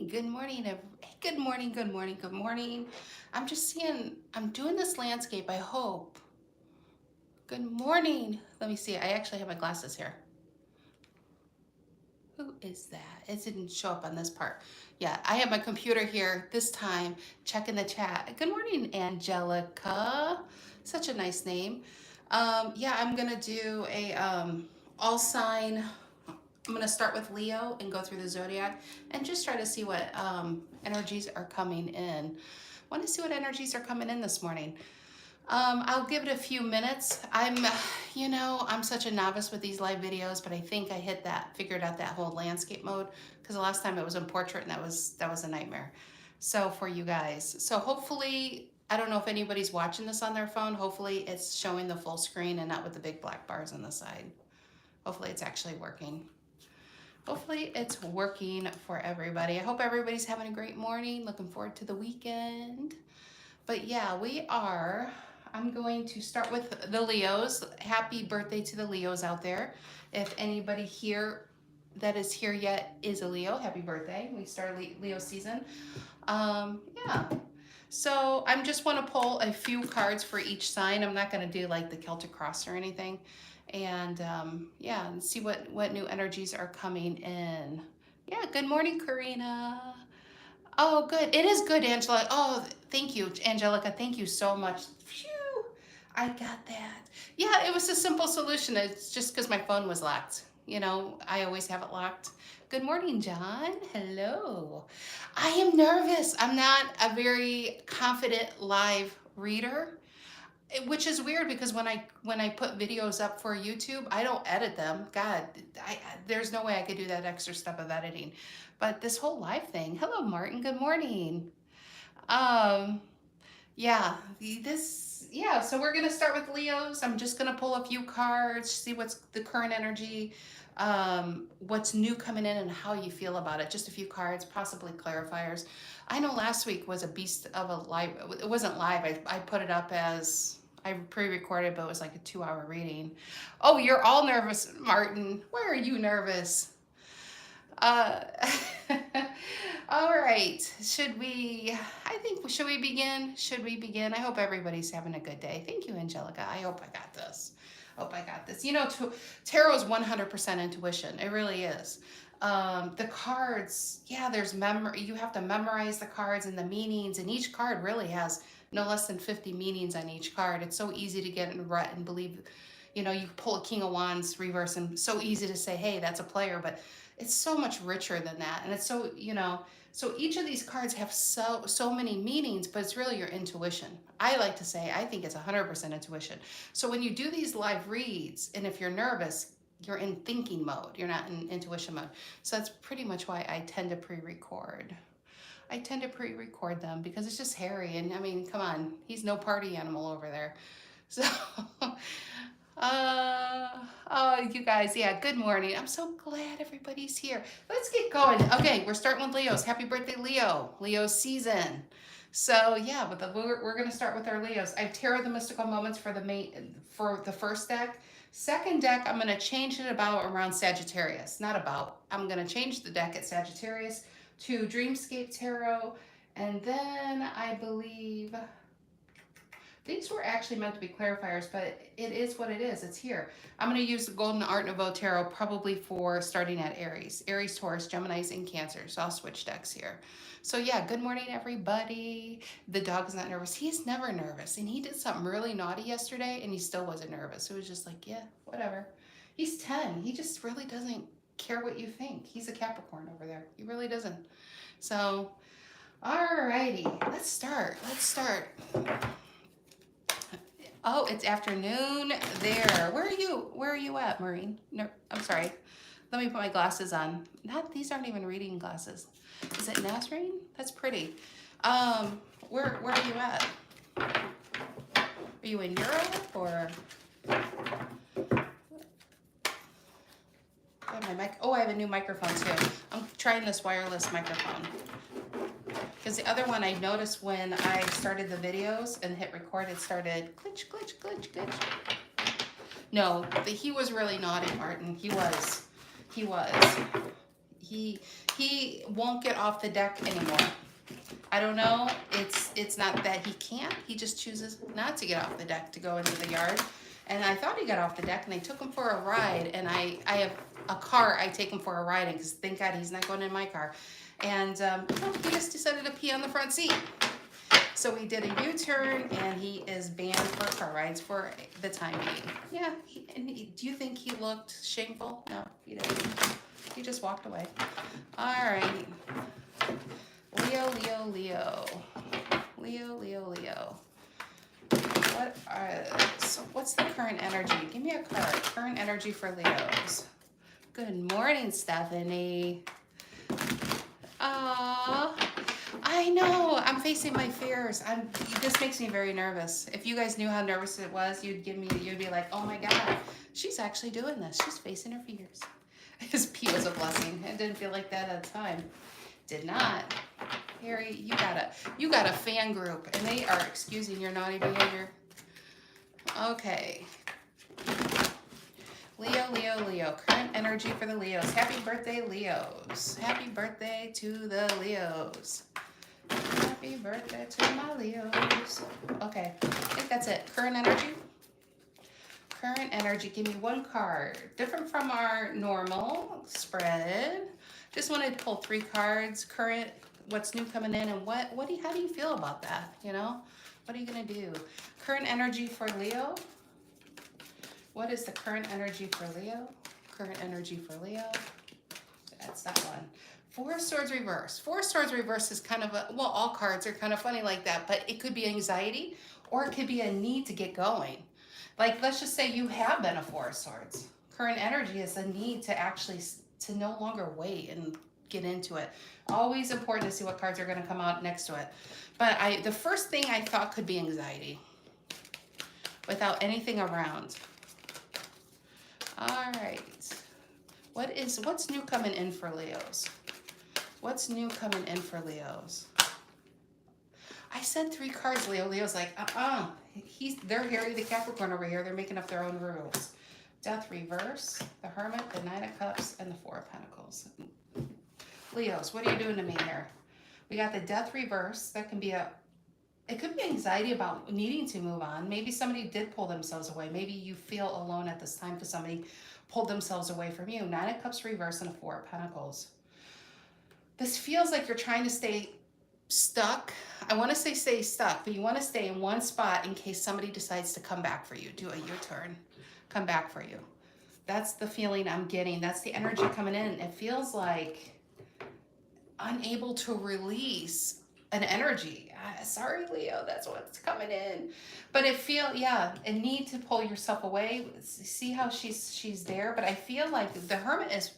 good morning. Hey, good morning, good morning, good morning. I'm just seeing, I'm doing this landscape, I hope. Good morning. Let me see. I actually have my glasses here. Who is that? It didn't show up on this part. Yeah, I have my computer here this time, checking the chat. Good morning, Angelica. Such a nice name. Yeah, I'm gonna do a all sign. I'm gonna start with Leo and go through the zodiac and just try to see what energies are coming in. Want to see what energies are coming in this morning. I'll give it a few minutes. I'm such a novice with these live videos, but I think I figured out that whole landscape mode because the last time it was in portrait and that was a nightmare. So for you guys, so hopefully, I don't know if anybody's watching this on their phone. Hopefully it's showing the full screen and not with the big black bars on the side. Hopefully it's actually working. Hopefully it's working for everybody. I hope everybody's having a great morning. Looking forward to the weekend. But yeah, I'm going to start with the Leos. Happy birthday to the Leos out there. If anybody here that is here yet is a Leo, happy birthday. We started Leo season. Yeah. So I just want to pull a few cards for each sign. I'm not going to do like the Celtic cross or anything. And yeah, and see what new energies are coming in. Yeah, good morning, Karina. Oh, good. It is good, Angela. Oh, thank you, Angelica. Thank you so much. Phew, I got that. Yeah, it was a simple solution. It's just because my phone was locked. You know, I always have it locked. Good morning, John. Hello. I am nervous. I'm not a very confident live reader, which is weird because when I put videos up for YouTube, I don't edit them. God, there's no way I could do that extra step of editing. But this whole live thing, hello Martin, good morning. Yeah, so we're gonna start with Leos. I'm just gonna pull a few cards, see what's the current energy, what's new coming in and how you feel about it. Just a few cards, possibly clarifiers. I know last week was a beast of a live, it wasn't live, I put it up as, I pre-recorded, but it was like a 2-hour reading. Oh, you're all nervous, Martin. Why are you nervous? All right. Should we begin? Should we begin? I hope everybody's having a good day. Thank you, Angelica. I hope I got this. You know, tarot is 100% intuition. It really is. The cards, yeah, there's memory. You have to memorize the cards and the meanings, and each card really has no less than 50 meanings on each card. It's so easy to get in a rut and believe, you know, you pull a King of Wands reverse and so easy to say, hey, that's a player, but it's so much richer than that. And it's so, you know, so each of these cards have so many meanings, but it's really your intuition. I like to say, I think it's 100% intuition. So when you do these live reads, and if you're nervous, you're in thinking mode. You're not in intuition mode. So that's pretty much why I tend to pre-record. I tend to pre-record them because it's just Harry. And I mean, come on, he's no party animal over there. So, oh, you guys, yeah, good morning. I'm so glad everybody's here. Let's get going. Okay, we're starting with Leos. Happy birthday, Leo. Leo season. So yeah, we're going to start with our Leos. I have Tarot the Mystical Moments for the first deck. Second deck, I'm going to change it around Sagittarius. Not about. I'm going to change the deck at Sagittarius to Dreamscape Tarot. And then I believe these were actually meant to be clarifiers, but it is what it is. It's here. I'm going to use the Golden Art Nouveau Tarot probably for starting at Aries. Aries, Taurus, Geminis, and Cancer. So I'll switch decks here. So yeah, good morning, everybody. The dog's not nervous. He's never nervous. And he did something really naughty yesterday, and he still wasn't nervous. It was just like, yeah, whatever. He's 10. He just really doesn't care what you think. He's a Capricorn over there. He really doesn't. So, alrighty. Let's start. Oh, it's afternoon there. Where are you at, Maureen? No, I'm sorry. Let me put my glasses on. These aren't even reading glasses. Is it Nasreen? That's pretty. Where are you at? Are you in Europe or? I have a new microphone too. I'm trying this wireless microphone. Because the other one I noticed when I started the videos and hit record, it started glitch, glitch, glitch, glitch. No, he was really naughty, Martin. He was. he won't get off the deck anymore. I don't know. It's not that he can't. He just chooses not to get off the deck to go into the yard. And I thought he got off the deck, and I took him for a ride. And I have a car I take him for a ride in, because thank God he's not going in my car. And he just decided to pee on the front seat. So we did a U-turn, and he is banned for car rides for the time being. Yeah. Do you think he looked shameful? No, he didn't. He just walked away. All right. Leo, Leo, Leo. Leo, Leo, Leo. So what's the current energy? Give me a card. Current energy for Leos. Good morning, Stephanie. I know. I'm facing my fears. This makes me very nervous. If you guys knew how nervous it was, you'd be like, oh my God, she's actually doing this. She's facing her fears. His pee was a blessing. It didn't feel like that at the time. Did not. Harry, you got a fan group, and they are excusing your naughty behavior. Okay. Leo, Leo, Leo. Current energy for the Leos. Happy birthday, Leos. Happy birthday to the Leos. Happy birthday to my Leos. Okay, I think that's it. Current energy. Current energy. Give me one card. Different from our normal spread. Just wanted to pull 3 cards. Current, what's new coming in, and how do you feel about that? You know, what are you gonna do? Current energy for Leo. What is the current energy for Leo? Current energy for Leo. That's that one. 4 Swords reverse. 4 Swords reverse is kind of well, all cards are kind of funny like that, but it could be anxiety, or it could be a need to get going. Like, let's just say you have been a 4 of Swords. Current energy is a need to actually to no longer wait and get into it. Always important to see what cards are going to come out next to it. But the first thing I thought could be anxiety without anything around. All right. What's new coming in for Leos? What's new coming in for Leos? I said 3 cards, Leo. Leo's like, they're Harry the Capricorn over here. They're making up their own rules. Death reverse, the Hermit, the 9 of Cups, and the 4 of Pentacles. Leos, what are you doing to me here? We got the Death reverse. That can be it could be anxiety about needing to move on. Maybe somebody did pull themselves away. Maybe you feel alone at this time because somebody pulled themselves away from you. 9 of Cups reverse and a 4 of Pentacles. This feels like you're trying to stay stuck. I want to say stay stuck, but you want to stay in one spot in case somebody decides to come back for you. Do a U-turn. Come back for you. That's the feeling I'm getting. That's the energy coming in. It feels like unable to release an energy. Sorry, Leo, that's what's coming in. But a need to pull yourself away. See how she's there, but I feel like the Hermit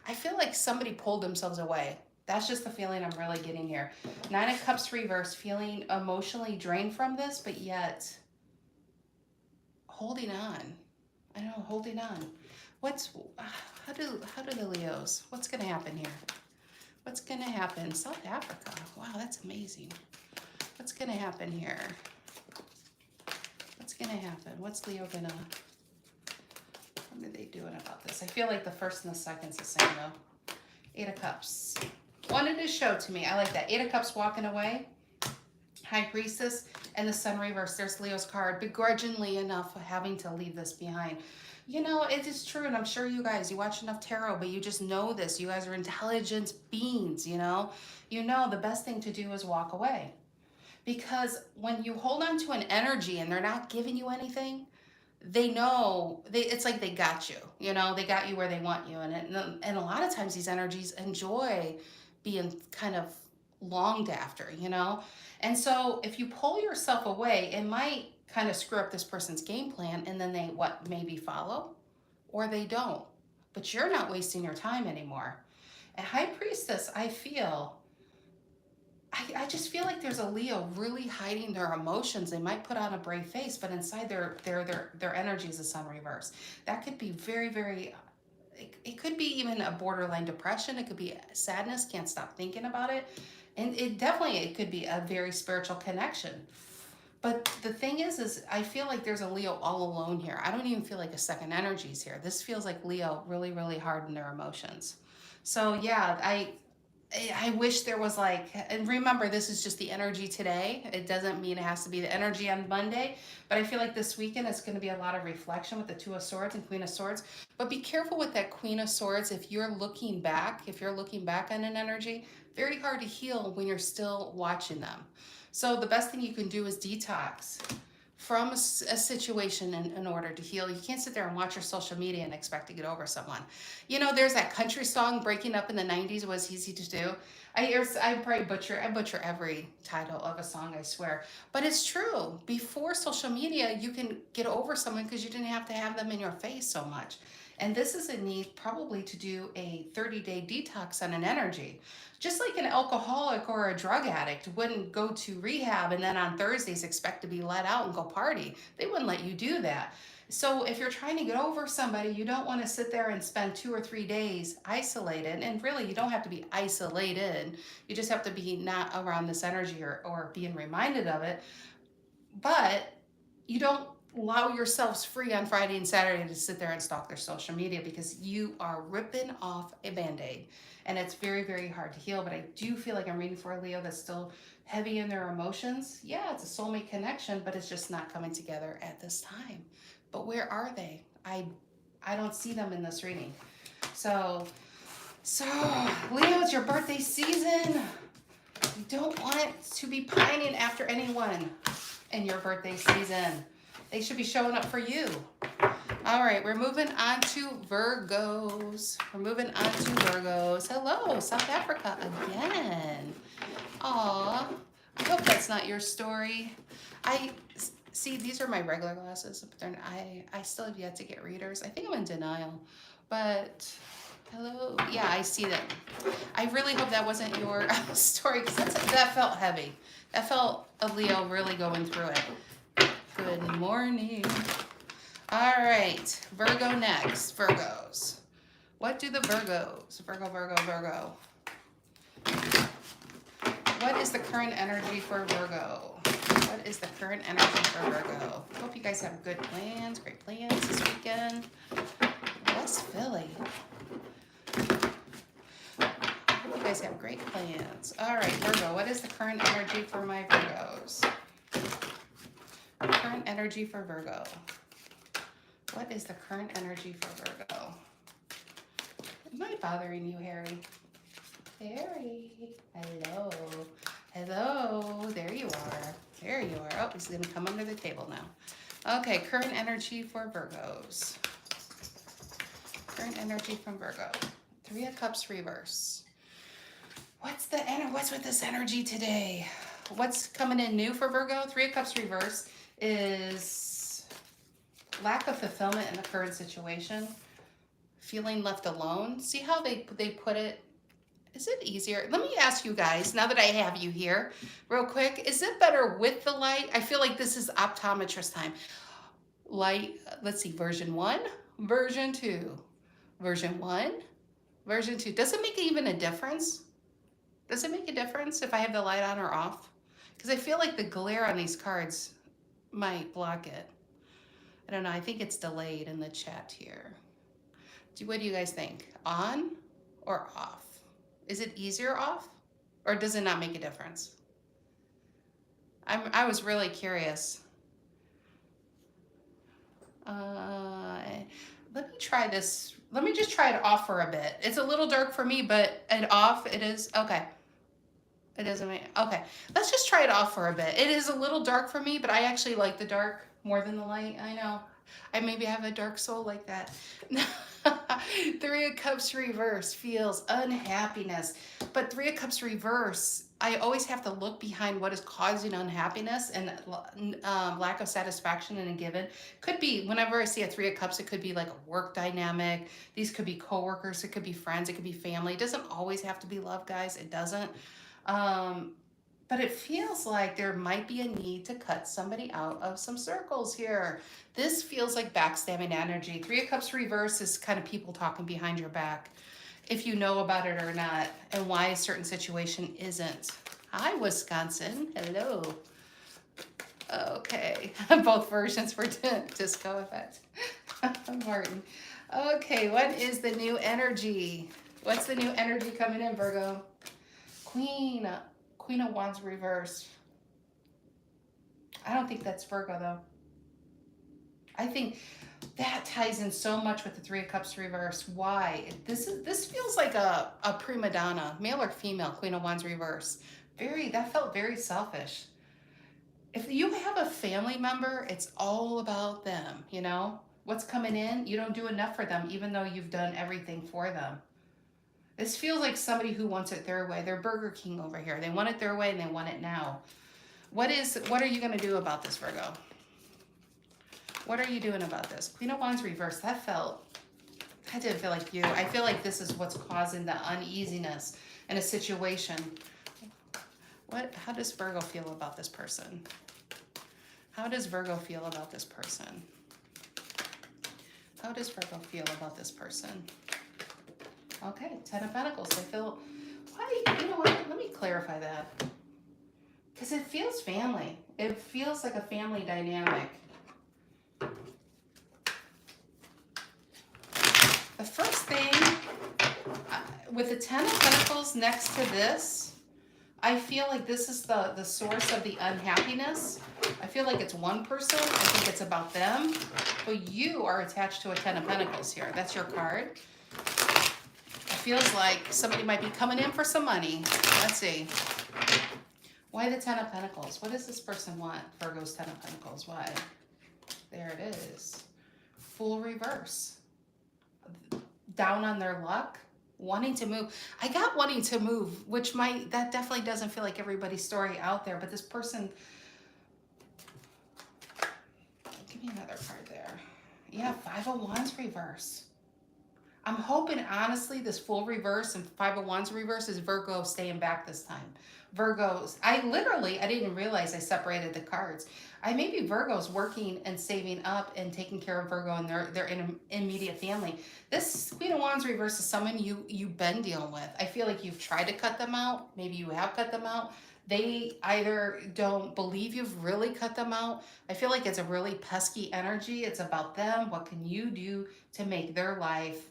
I feel like somebody pulled themselves away. That's just the feeling I'm really getting here. 9 of Cups reverse, feeling emotionally drained from this, but yet holding on. I know, holding on. How do the Leos, what's going to happen here? What's going to happen? South Africa. Wow, that's amazing. What's going to happen here? What's going to happen? What's Leo going to, what are they doing about this? I feel like the first and the second's the same though. 8 of Cups. Wanted to show to me. I like that. 8 of Cups walking away. High Priestess and the Sun reverse. There's Leo's card. Begrudgingly enough having to leave this behind. You know, it is true, and I'm sure you watch enough tarot, but you just know this. You guys are intelligent beings, you know. You know the best thing to do is walk away. Because when you hold on to an energy and they're not giving you anything, they know, it's like they got you, you know. They got you where they want you. And a lot of times these energies enjoy being kind of longed after, you know. And so if you pull yourself away, it might kind of screw up this person's game plan, and then they maybe follow, or they don't. But you're not wasting your time anymore. At High Priestess, I just feel like there's a Leo really hiding their emotions. They might put on a brave face, but inside their energy is a Sun reverse. That could be very, very, it could be even a borderline depression. It could be sadness, can't stop thinking about it. And it could be a very spiritual connection. But the thing is I feel like there's a Leo all alone here. I don't even feel like a second energy is here. This feels like Leo really, really hard in their emotions. So yeah, I wish there was like, and remember, this is just the energy today. It doesn't mean it has to be the energy on Monday, but I feel like this weekend it's going to be a lot of reflection with the Two of Swords and Queen of Swords. But be careful with that Queen of Swords. If you're looking back on an energy, very hard to heal when you're still watching them. So the best thing you can do is detox from a situation in order to heal. You can't sit there and watch your social media and expect to get over someone. You know, there's that country song, Breaking Up in the 90s was easy to do. I probably butcher every title of a song, I swear. But it's true. Before social media, you can get over someone because you didn't have to have them in your face so much. And this is a need probably to do a 30-day detox on an energy. Just like an alcoholic or a drug addict wouldn't go to rehab and then on Thursdays expect to be let out and go party. They wouldn't let you do that. So if you're trying to get over somebody, you don't want to sit there and spend 2 or 3 days isolated. And really, you don't have to be isolated. You just have to be not around this energy or being reminded of it. But you don't allow yourselves free on Friday and Saturday to sit there and stalk their social media because you are ripping off a band-aid. And it's very, very hard to heal. But I do feel like I'm reading for a Leo that's still heavy in their emotions. Yeah, it's a soulmate connection, but it's just not coming together at this time. But where are they? I don't see them in this reading. So Leo, it's your birthday season. You don't want it to be pining after anyone in your birthday season. They should be showing up for you. All right, we're moving on to Virgos. Hello, South Africa again. Aw, I hope that's not your story. See, these are my regular glasses, but I still have yet to get readers. I think I'm in denial, but hello. Yeah, I see them. I really hope that wasn't your story because that felt heavy. That felt a Leo really going through it. Good morning. All right, Virgo next. Virgos. What do the Virgos? Virgo. What is the current energy for Virgo? What is the current energy for Virgo? Hope you guys have good plans, great plans this weekend. West Philly. Hope you guys have great plans. All right, Virgo, what is the current energy for my Virgos? Current energy for Virgo. What is the current energy for Virgo? Am I bothering you, Harry? Harry, hello. Hello, there you are. There you are. Oh, he's gonna come under the table now. Okay, current energy for Virgos. Current energy from Virgo. 3 of Cups reverse. What's with this energy today? What's coming in new for Virgo? 3 of Cups reverse is lack of fulfillment in the current situation. Feeling left alone. See how they put it? Is it easier? Let me ask you guys, now that I have you here, real quick, is it better with the light? I feel like this is optometrist time. Light, let's see, version 1, version 2, version 1, version 2. Does it make even a difference? Does it make a difference if I have the light on or off? Because I feel like the glare on these cards might block it. I don't know. I think it's delayed in the chat here. What do you guys think? On or off? Is it easier off, or does it not make a difference? I was really curious. Let me try this. Let me just try it off for a bit. It's a little dark for me, but off it is. Okay. It doesn't make, okay. Let's just try it off for a bit. It is a little dark for me, but I actually like the dark more than the light. I know. I maybe have a dark soul like that. 3 of Cups reverse feels unhappiness. But 3 of Cups reverse, I always have to look behind what is causing unhappiness and lack of satisfaction in a given. Could be, whenever I see a 3 of Cups, it could be like a work dynamic. These could be coworkers. It could be friends. It could be family. It doesn't always have to be love, guys. It doesn't. But it feels like there might be a need to cut somebody out of some circles here. This feels like backstabbing energy. 3 of Cups reverse is kind of people talking behind your back, if you know about it or not, and why a certain situation isn't. Hi, Wisconsin. Hello. Okay, both versions for disco effect. Martin. Okay, what is the new energy What's the new energy coming in, Virgo? Queen of Wands reverse. I don't think that's Virgo, though. I think that ties in so much with the Three of Cups reverse. Why? This feels like a prima donna, male or female, Queen of Wands reverse. That felt very selfish. If you have a family member, it's all about them, you know? What's coming in, you don't do enough for them, even though you've done everything for them. This feels like somebody who wants it their way. They're Burger King over here. They want it their way and they want it now. What are you going to do about this, Virgo? What are you doing about this? Queen of Wands reverse. I didn't feel like you. I feel like this is what's causing the uneasiness in a situation. How does Virgo feel about this person? How does Virgo feel about this person? How does Virgo feel about this person? Okay, Ten of Pentacles. I feel, you know what? Let me clarify that. Because it feels family. It feels like a family dynamic. The first thing, with the Ten of Pentacles next to this, I feel like this is the source of the unhappiness. I feel like it's one person. I think it's about them. But you are attached to a Ten of Pentacles here. That's your card. It feels like somebody might be coming in for some money. Let's see. Why the Ten of Pentacles? What does this person want? Virgo's Ten of Pentacles. Why? There it is. Full reverse. Down on their luck. Wanting to move. I got wanting to move, which that definitely doesn't feel like everybody's story out there, but this person, give me another card there. Yeah, Five of Wands reverse. I'm hoping, honestly, this full reverse and Five of Wands reverse is Virgo staying back this time. Virgos, I didn't even realize I separated the cards. Maybe Virgo's working and saving up and taking care of Virgo and their immediate family. This Queen of Wands reverse is someone you've been dealing with. I feel like you've tried to cut them out. Maybe you have cut them out. They either don't believe you've really cut them out. I feel like it's a really pesky energy. It's about them. What can you do to make their life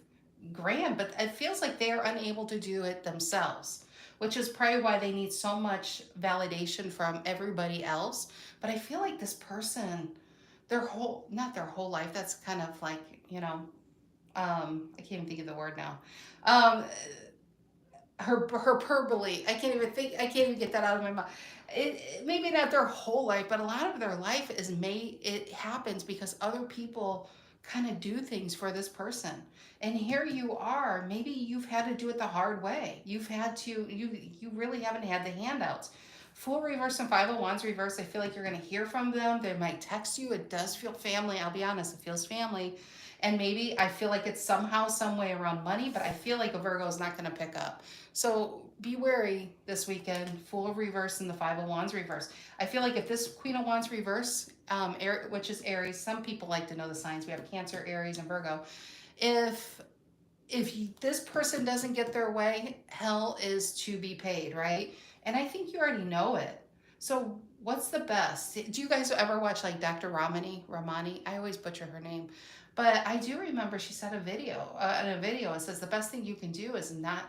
grand? But it feels like they're unable to do it themselves, which is probably why they need so much validation from everybody else. But I feel like this person, not their whole life, that's kind of like, you know, I can't even think of the word now. Hyperbole. I can't even get that out of my mouth. Maybe not their whole life, but a lot of their life it happens because other people kind of do things for this person. And here you are, maybe you've had to do it the hard way. You really haven't had the handouts. Full reverse and Five of Wands reverse, I feel like you're going to hear from them. They might text you. It does feel family. I'll be honest, it feels family. And maybe I feel like it's somehow, some way around money, but I feel like a Virgo is not going to pick up. So be wary this weekend. Full reverse and the Five of Wands reverse. I feel like if this Queen of Wands reverse, which is Aries, some people like to know the signs. We have Cancer, Aries, and Virgo. If this person doesn't get their way, hell is to be paid, right? And I think you already know it. So what's the best? Do you guys ever watch like Dr. Ramani? I always butcher her name. But I do remember she said in a video, it says the best thing you can do is not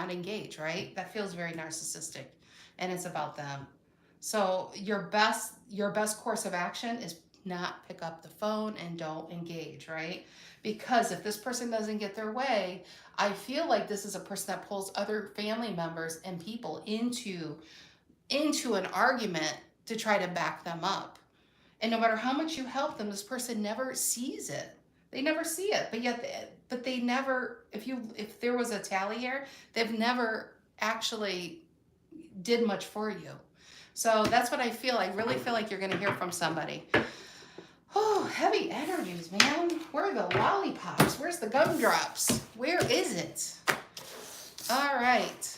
engage, right? That feels very narcissistic, and it's about them. So your best course of action is not pick up the phone and don't engage, right? Because if this person doesn't get their way, I feel like this is a person that pulls other family members and people into an argument to try to back them up. And no matter how much you help them, this person never sees it. They never see it. But they never, if there was a tally here, they've never actually did much for you. So that's what I feel. I really feel like you're going to hear from somebody. Oh, heavy energies, man. Where are the lollipops? Where's the gumdrops? Where is it? All right.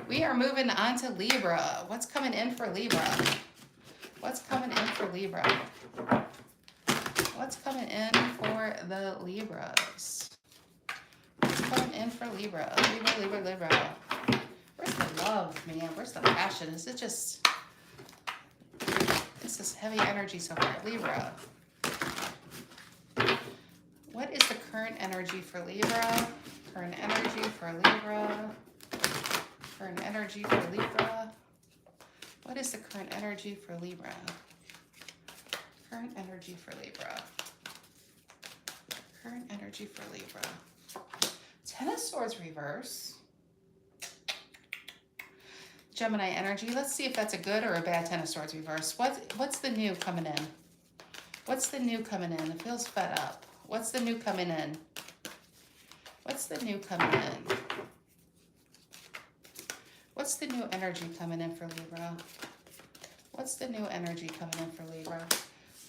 We are moving on to Libra. What's coming in for Libra? What's coming in for Libra? What's coming in for the Libras? What's coming in for Libra? Libra. Where's the love, man? Where's the passion? Is it just... It's this heavy energy so far. Libra. What is the current energy for Libra? Current energy for Libra. Current energy for Libra. What is the current energy for Libra? Current energy for Libra. Current energy for Libra. Ten of Swords reverse. Gemini energy. Let's see if that's a good or a bad Ten of Swords reverse. What's the new coming in? What's the new coming in? It feels fed up. What's the new coming in? What's the new coming in? What's the new energy coming in for Libra? What's the new energy coming in for Libra?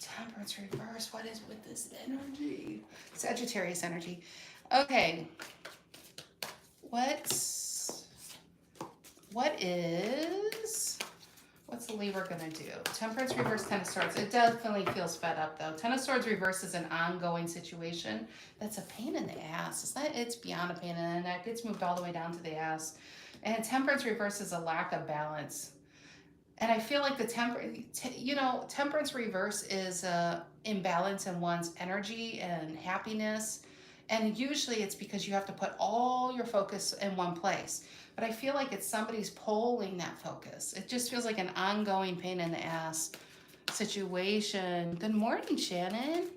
Temperance reverse. What is with this energy? Sagittarius energy. Okay. What's the Libra gonna do? Temperance reverse, Ten of Swords. It definitely feels fed up though. Ten of Swords reverse is an ongoing situation. That's a pain in the ass. It's beyond a pain in the neck. It's moved all the way down to the ass. And Temperance reverse is a lack of balance. And I feel like the Temperance reverse is imbalance in one's energy and happiness. And usually it's because you have to put all your focus in one place. But I feel like it's somebody's pulling that focus. It just feels like an ongoing pain in the ass situation. Good morning, Shannon.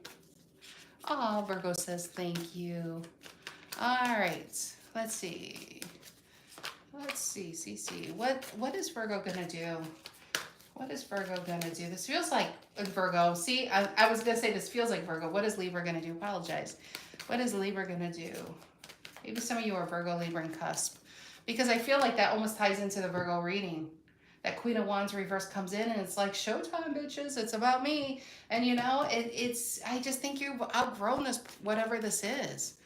Oh, Virgo says thank you. All right, let's see. CC. What is Virgo gonna do? What is Virgo gonna do? This feels like Virgo. See, I was gonna say this feels like Virgo. What is Libra gonna do? Apologize. What is Libra gonna do? Maybe some of you are Virgo, Libra, and cusp. Because I feel like that almost ties into the Virgo reading. That Queen of Wands reverse comes in and it's like, showtime, bitches. It's about me. And you know, I just think you've outgrown this, whatever this is.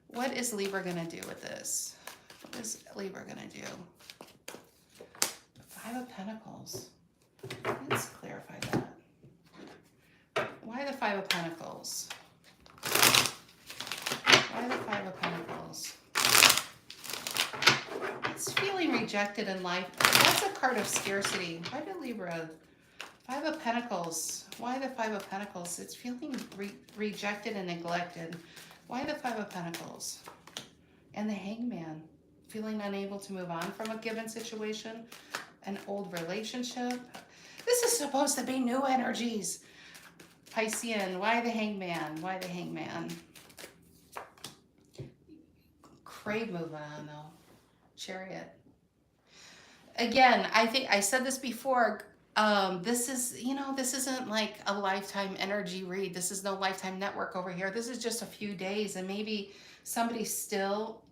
What is Libra gonna do with this? What is Libra gonna do? Five of Pentacles. Let's clarify that. Why the Five of Pentacles? Why the Five of Pentacles? It's feeling rejected in life. That's a card of scarcity. Why did Libra? Five of Pentacles. Why the Five of Pentacles? It's feeling rejected and neglected. Why the Five of Pentacles? And the Hangman. Feeling unable to move on from a given situation. An old relationship. This is supposed to be new energies. Piscean. Why the Hangman? Why the Hangman? Crave moving on though. Chariot. Again, I think I said this before. This isn't like a lifetime energy read. This is no lifetime network over here. This is just a few days, and maybe somebody still.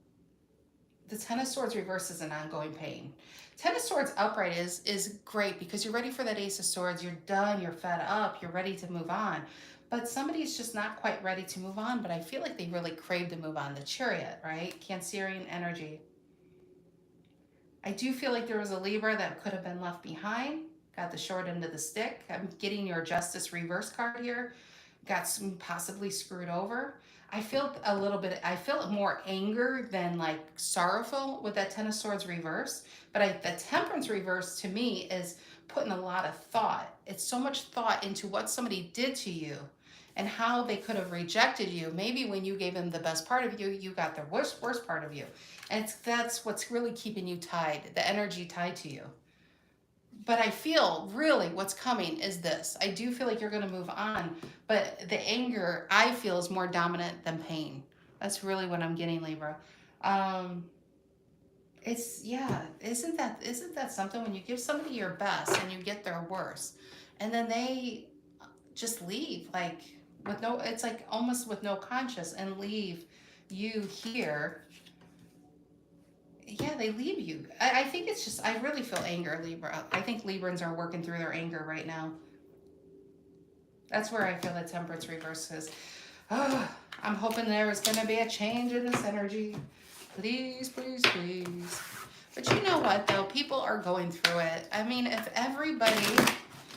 The Ten of Swords reverse is an ongoing pain. Ten of Swords upright is great because you're ready for that Ace of Swords. You're done. You're fed up. You're ready to move on. But somebody's just not quite ready to move on. But I feel like they really crave to move on. The Chariot, right? Cancerian energy. I do feel like there was a Libra that could have been left behind. Got the short end of the stick. I'm getting your Justice reverse card here. Got some possibly screwed over. I feel more anger than like sorrowful with that Ten of Swords reverse. But the Temperance reverse to me is putting a lot of thought. It's so much thought into what somebody did to you and how they could have rejected you. Maybe when you gave them the best part of you, you got the worst part of you. And that's what's really keeping you tied, the energy tied to you. But I feel really what's coming is this. I do feel like you're going to move on, but the anger I feel is more dominant than pain. That's really what I'm getting, Libra. Isn't that something when you give somebody your best and you get their worst and then they just leave like with no, it's like almost with no conscience and leave you here. Yeah, they leave you. I think it's just, I really feel anger, Libra. I think Librans are working through their anger right now. That's where I feel the Temperance reverse is. Oh, I'm hoping there is going to be a change in this energy. Please, please, please. But you know what, though? People are going through it. I mean, if everybody...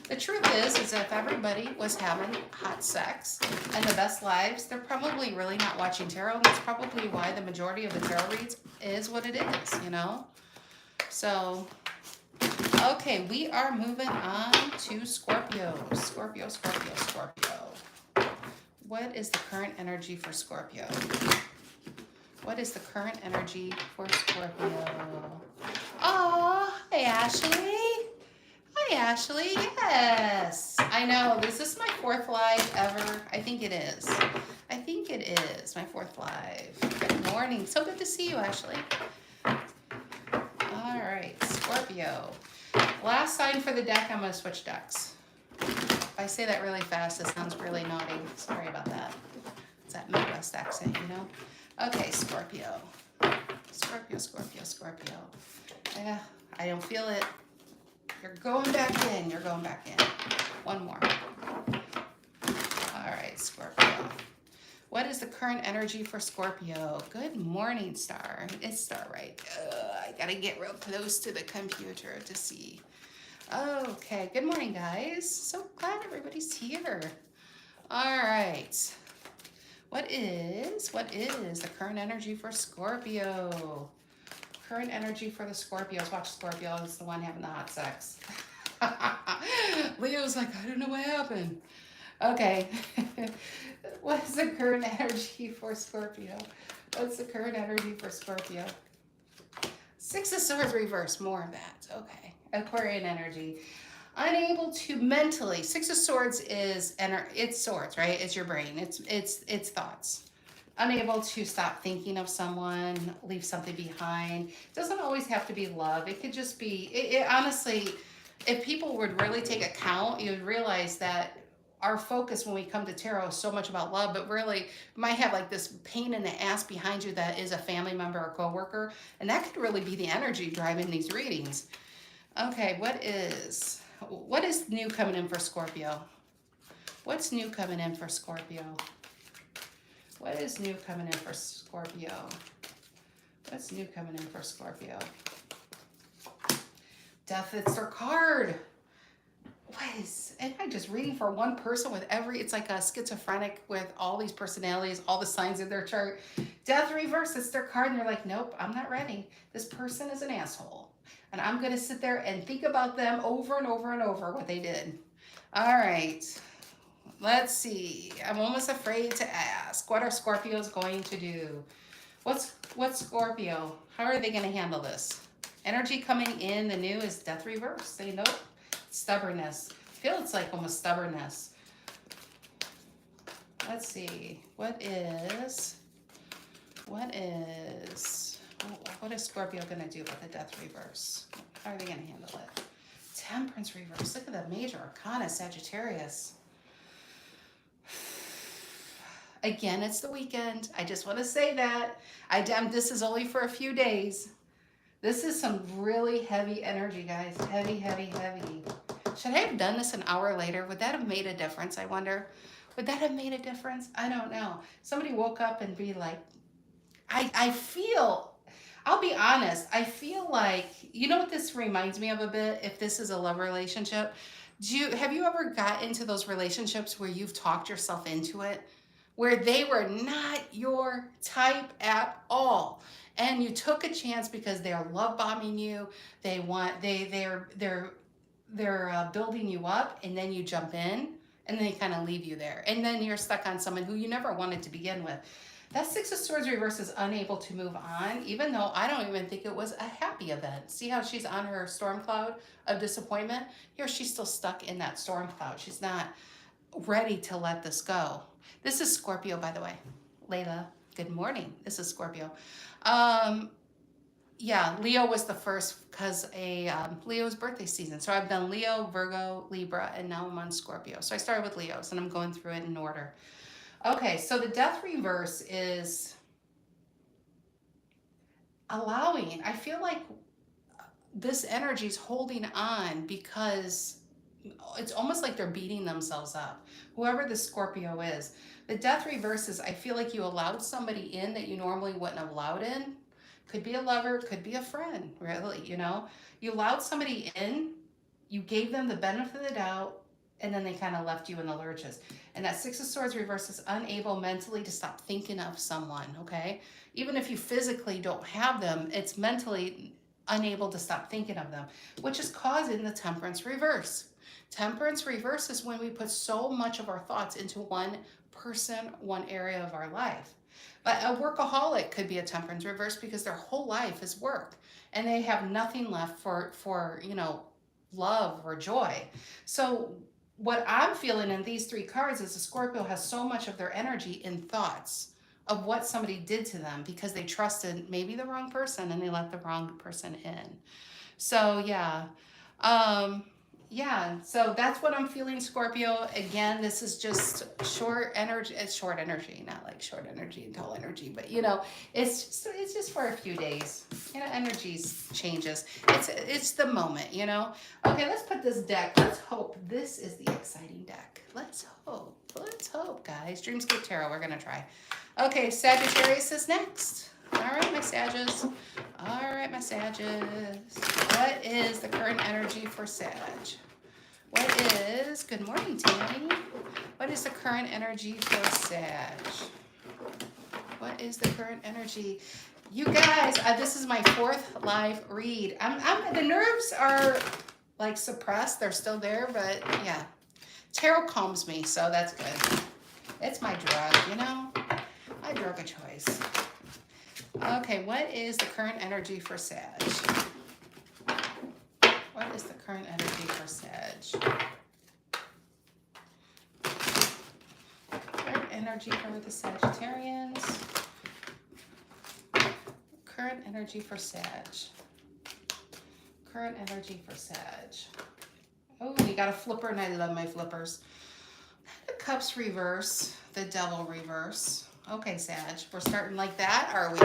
The truth is if everybody was having hot sex and the best lives, they're probably really not watching tarot. And that's probably why the majority of the tarot reads is what it is, you know? So, okay, we are moving on to Scorpio. Scorpio. What is the current energy for Scorpio? What is the current energy for Scorpio? Oh, hi, Ashley. Hi, Ashley. Yes. I know. Is this my 4th live ever? I think it is. I think it is my 4th live. Good morning. So good to see you, Ashley. All right, Scorpio. Last sign for the deck. I'm going to switch decks. If I say that really fast, it sounds really naughty. Sorry about that. It's that Midwest accent, you know? Okay, Scorpio. Scorpio, Scorpio, Scorpio. Yeah, I don't feel it. You're going back in. You're going back in. One more. All right, Scorpio. What is the current energy for Scorpio? Good morning, Star. It's Star, right? I got to get real close to the computer to see. Okay, good morning, guys. So glad everybody's here. All right. What is the current energy for Scorpio? Current energy for the Scorpios. Watch Scorpio is the one having the hot sex. Leo's like, I don't know what happened. Okay. What is the current energy for Scorpio? What's the current energy for Scorpio? 6 of Swords reverse. More of that. Okay. Aquarian energy. Unable to mentally. 6 of Swords is it's swords, right? It's your brain. It's thoughts. Unable to stop thinking of someone, leave something behind. It doesn't always have to be love. It could just be, honestly, if people would really take account, you would realize that our focus when we come to tarot is so much about love, but really you might have like this pain in the ass behind you that is a family member or coworker, and that could really be the energy driving these readings. Okay, what is new coming in for Scorpio? What's new coming in for Scorpio? What is new coming in for Scorpio? What's new coming in for Scorpio? Death, it's their card. Am I just reading for one person with it's like a schizophrenic with all these personalities, all the signs in their chart. Death reverse, it's their card, and they're like, nope, I'm not ready. This person is an asshole. And I'm going to sit there and think about them over and over and over what they did. All right. Let's see. I'm almost afraid to ask. What are Scorpios going to do? What's Scorpio? How are they going to handle this? Energy coming in, the new is death reverse. Say nope. Stubbornness. I feel it's like almost stubbornness. Let's see. What is Scorpio going to do with the death reverse? How are they going to handle it? Temperance reverse. Look at the major arcana, Sagittarius. Again, it's the weekend. I just want to say that. This is only for a few days. This is some really heavy energy, guys. Heavy, heavy, heavy. Should I have done this an hour later? Would that have made a difference, I wonder? Would that have made a difference? I don't know. Somebody woke up and be like, I feel, I'll be honest, I feel like, you know what this reminds me of a bit? If this is a love relationship, have you ever got into those relationships where you've talked yourself into it? Where they were not your type at all, and you took a chance because they're love bombing you. They're building you up, and then you jump in, and then they kind of leave you there, and then you're stuck on someone who you never wanted to begin with. That 6 of Swords reverse is unable to move on, even though I don't even think it was a happy event. See how she's on her storm cloud of disappointment? Here she's still stuck in that storm cloud. She's not ready to let this go. This is Scorpio, by the way. Layla, good morning. This is Scorpio. Yeah, Leo was the first because Leo's birthday season. So I've done Leo, Virgo, Libra, and now I'm on Scorpio. So I started with Leos, and I'm going through it in order. Okay, so the death reverse is allowing. I feel like this energy is holding on because it's almost like they're beating themselves up. Whoever the Scorpio is. The death reverse is, I feel like you allowed somebody in that you normally wouldn't have allowed in. Could be a lover, could be a friend, really, you know. You allowed somebody in, you gave them the benefit of the doubt, and then they kind of left you in the lurches. And that 6 of Swords reverse is unable mentally to stop thinking of someone, okay? Even if you physically don't have them, it's mentally unable to stop thinking of them, which is causing the Temperance reverse. Temperance reverse is when we put so much of our thoughts into one person, one area of our life. But a workaholic could be a temperance reverse because their whole life is work and they have nothing left for love or joy. So what I'm feeling in these three cards is the Scorpio has so much of their energy in thoughts of what somebody did to them because they trusted maybe the wrong person and they let the wrong person in. So so that's what I'm feeling, Scorpio. Again, this is just short energy. It's short energy, not like short energy and tall energy, but it's just for a few days. Energies changes. It's the moment, Okay, let's put this deck. Let's hope this is the exciting deck. Let's hope. Let's hope, guys. Dreamscape Tarot, we're gonna try. Okay, Sagittarius is next. All right, my Sagittarius. All right, my Sagittarius. What is the current energy for Sag? Good morning, Tammy. What is the current energy for Sag? What is the current energy? You guys, this is my fourth live read. The nerves are like suppressed. They're still there, but yeah. Tarot calms me, so that's good. It's my drug, my drug of choice. Okay, what is the current energy for Sag? What is the current energy for Sag? Current energy for the Sagittarians. Current energy for Sag. Current energy for Sag. Oh, we got a flipper, and I love my flippers. The Cups reverse, the Devil reverse. Okay, Sag, we're starting like that, are we?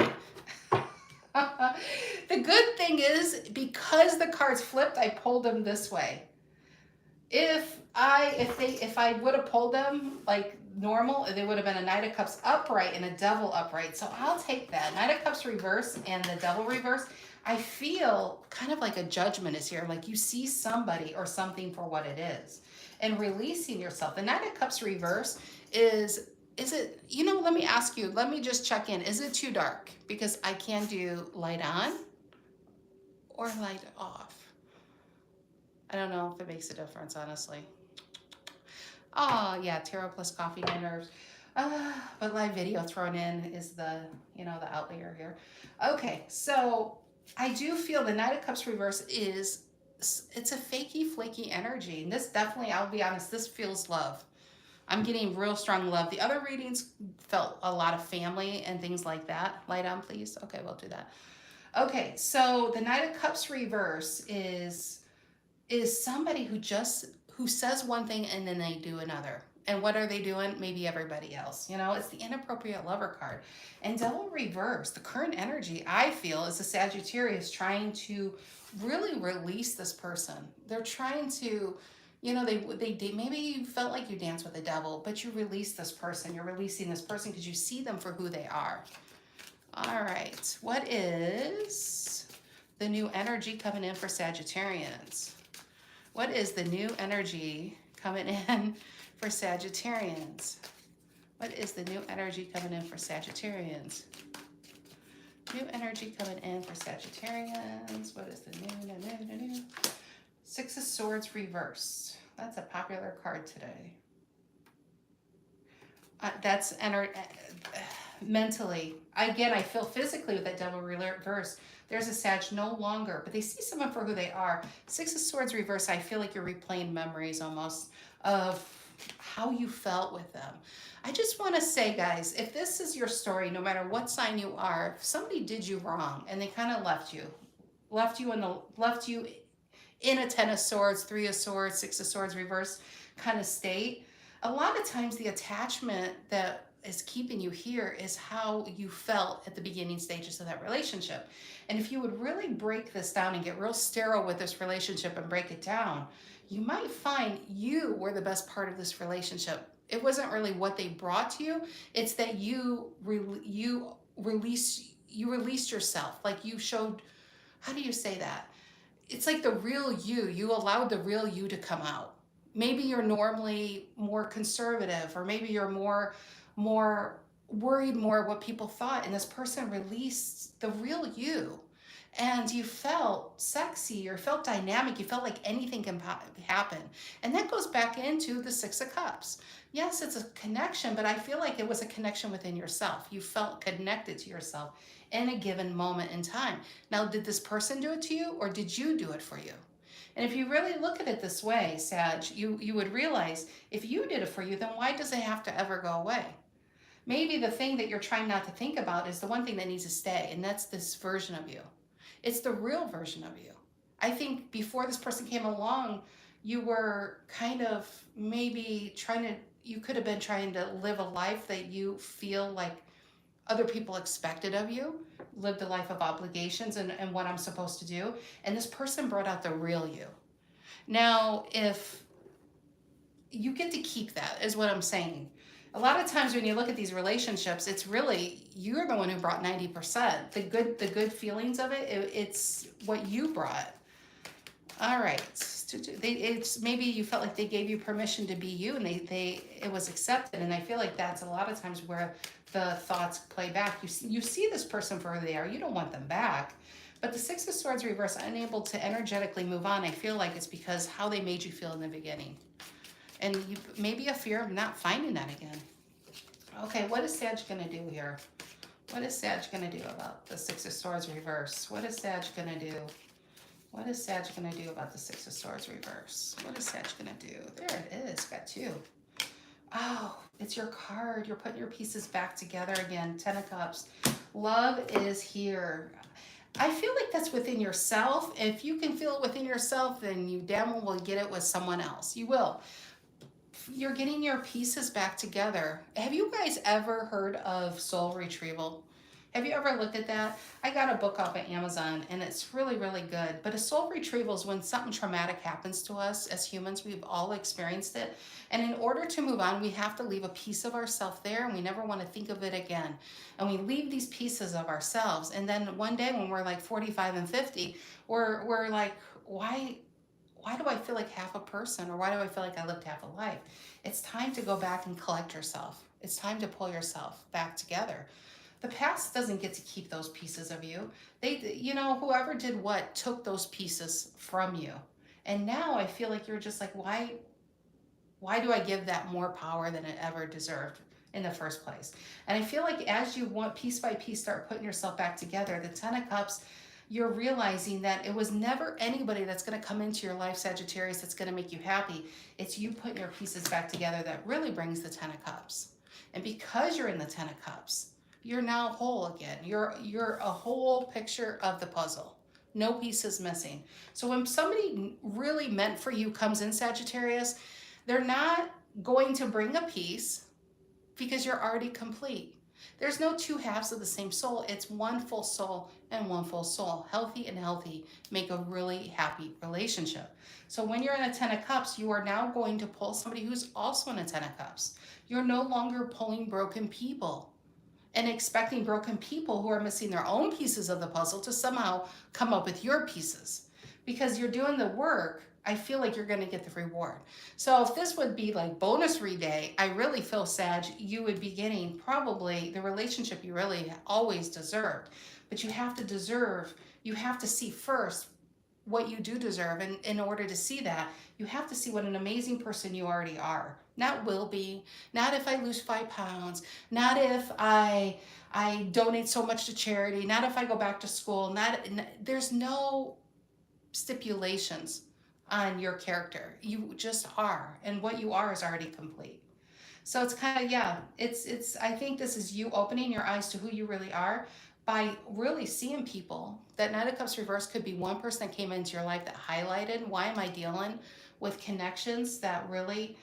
The good thing is, because the cards flipped, I pulled them this way. If I would have pulled them like normal, they would have been a Knight of Cups upright and a Devil upright. So I'll take that. Knight of Cups reverse and the Devil reverse. I feel kind of like a judgment is here. Like you see somebody or something for what it is and releasing yourself. The Knight of Cups reverse is it, let me ask you, let me just check in. Is it too dark? Because I can do light on or light off. I don't know if it makes a difference, honestly. Oh, yeah, tarot plus coffee, my nerves. But live video thrown in is the outlier here. Okay, so I do feel the Knight of Cups reverse it's a fakey, flaky energy. And this definitely, I'll be honest, this feels love. I'm getting real strong love. The other readings felt a lot of family and things like that. Light on, please. Okay, we'll do that. Okay, so the Knight of Cups reverse is somebody who says one thing and then they do another. And what are they doing? Maybe everybody else. It's the inappropriate lover card. And Devil reverse, the current energy, I feel, is the Sagittarius trying to really release this person. They're trying to, they maybe you felt like you danced with the devil, but you release this person. You're releasing this person because you see them for who they are. All right. What is the new energy coming in for Sagittarians? What is the new energy coming in for Sagittarians? What is the new energy coming in for Sagittarians? New energy coming in for Sagittarians. What is the new? Six of Swords reverse. That's a popular card today. That's mentally. Again, I feel physically with that Devil reverse. There's a Sag no longer, but they see someone for who they are. Six of Swords reverse, I feel like you're replaying memories almost of how you felt with them. I just want to say, guys, if this is your story, no matter what sign you are, if somebody did you wrong and they kind of left you in a Ten of Swords, Three of Swords, Six of Swords reverse kind of state, a lot of times the attachment that is keeping you here is how you felt at the beginning stages of that relationship. And if you would really break this down and get real sterile with this relationship and break it down, you might find you were the best part of this relationship. It wasn't really what they brought to you. It's that you released yourself. Like you showed, how do you say that? It's like the real you. You allowed the real you to come out. Maybe you're normally more conservative, or maybe you're more worried more what people thought, and this person released the real you. and you felt sexy or felt dynamic. You felt like anything can happen. And that goes back into the Six of Cups. Yes, it's a connection, but I feel like it was a connection within yourself. You felt connected to yourself in a given moment in time. Now, did this person do it to you, or did you do it for you? And if you really look at it this way, Sag, you would realize if you did it for you, then why does it have to ever go away? Maybe the thing that you're trying not to think about is the one thing that needs to stay, and that's this version of you. It's the real version of you. I think before this person came along, you were kind of maybe you could have been trying to live a life that you feel like other people expected of you, lived a life of obligations and what I'm supposed to do. And this person brought out the real you. Now, if you get to keep that, is what I'm saying. A lot of times when you look at these relationships, it's really, you're the one who brought 90%. The good feelings of it, it's what you brought. All right. It's maybe you felt like they gave you permission to be you, and it was accepted. And I feel like that's a lot of times where the thoughts play back. You see this person for who they are. You don't want them back. But the Six of Swords reverse, unable to energetically move on, I feel like it's because how they made you feel in the beginning. And maybe a fear of not finding that again. Okay, what is Sag going to do here? What is Sag going to do about the Six of Swords reverse? What is Sag going to do? What is Sag going to do about the Six of Swords reverse? What is Sag going to do? There it is. Got two. Oh, it's your card. You're putting your pieces back together again. Ten of Cups. Love is here. I feel like that's within yourself. If you can feel it within yourself, then you damn well will get it with someone else. You will. You're getting your pieces back together. Have you guys ever heard of soul retrieval? Have you ever looked at that? I got a book off of Amazon, and it's really, really good. But a soul retrieval is when something traumatic happens to us as humans. We've all experienced it. And in order to move on, we have to leave a piece of ourselves there, and we never want to think of it again. And we leave these pieces of ourselves. And then one day when we're like 45 and 50, we're like, why do I feel like half a person? Or why do I feel like I lived half a life? It's time to go back and collect yourself. It's time to pull yourself back together. The past doesn't get to keep those pieces of you. Whoever did what took those pieces from you. And now I feel like you're just like, why do I give that more power than it ever deserved in the first place? And I feel like as you want piece by piece start putting yourself back together, the Ten of Cups, you're realizing that it was never anybody that's going to come into your life, Sagittarius, that's going to make you happy. It's you putting your pieces back together that really brings the Ten of Cups. And because you're in the Ten of Cups, you're now whole again. You're a whole picture of the puzzle. No pieces missing. So when somebody really meant for you comes in, Sagittarius, they're not going to bring a piece because you're already complete. There's no two halves of the same soul. It's one full soul and one full soul. Healthy and healthy make a really happy relationship. So when you're in a Ten of Cups, you are now going to pull somebody who's also in a Ten of Cups. You're no longer pulling broken people and expecting broken people who are missing their own pieces of the puzzle to somehow come up with your pieces. Because you're doing the work, I feel like you're going to get the reward. So if this would be like bonus read day, I really feel, Sag, you would be getting probably the relationship you really always deserved. But you have to see first what you do deserve. And in order to see that, you have to see what an amazing person you already are. Not will be, not if I lose 5 pounds, not if I donate so much to charity, not if I go back to school, there's no stipulations on your character. You just are, and what you are is already complete. So it's kind of, I think this is you opening your eyes to who you really are by really seeing people. That Knight of Cups reverse could be one person that came into your life that highlighted, why am I dealing with connections that really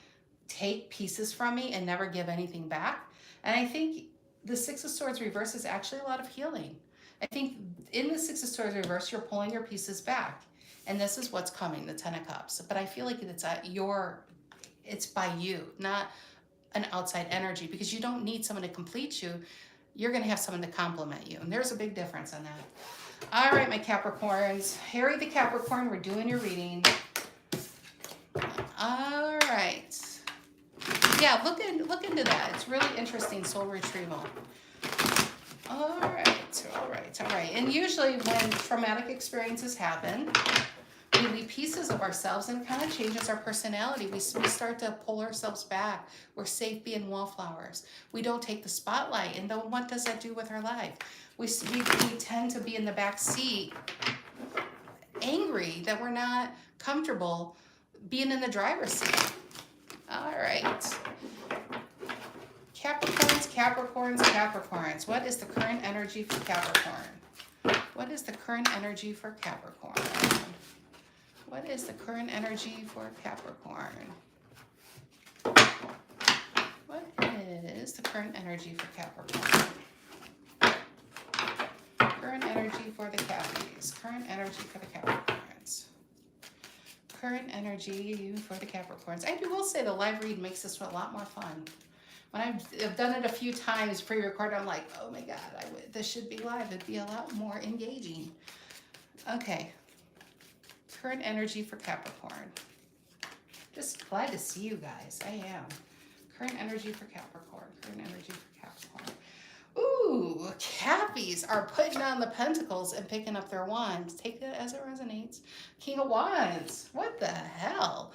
take pieces from me and never give anything back? And I think the Six of Swords reverse is actually a lot of healing. I think in the Six of Swords reverse, you're pulling your pieces back. And this is what's coming, the Ten of Cups. But I feel like it's by you, not an outside energy, because you don't need someone to complete you. You're going to have someone to complement you. And there's a big difference on that. All right, my Capricorns. Harry the Capricorn, we're doing your reading. All right. Yeah, look into that. It's really interesting, soul retrieval. All right, all right, all right. And usually when traumatic experiences happen, we leave pieces of ourselves and it kind of changes our personality. We start to pull ourselves back. We're safe being wallflowers. We don't take the spotlight. And then what does that do with our life? We tend to be in the back seat, angry that we're not comfortable being in the driver's seat. All right. Capricorns, Capricorns, Capricorns. What is the current energy for Capricorn? What is the current energy for Capricorn? What is the current energy for Capricorn? What is the current energy for Capricorn? Current energy for the Cappies. Current energy for the Capricorns. Current energy for the Capricorns. I will say the live read makes this a lot more fun. When I've done it a few times pre-recorded, I'm like, oh my God, this should be live. It'd be a lot more engaging. Okay. Current energy for Capricorn. Just glad to see you guys. I am. Current energy for Capricorn. Current energy for Capricorn. Ooh, Cappies are putting on the pentacles and picking up their wands. Take it as it resonates. King of Wands. What the hell?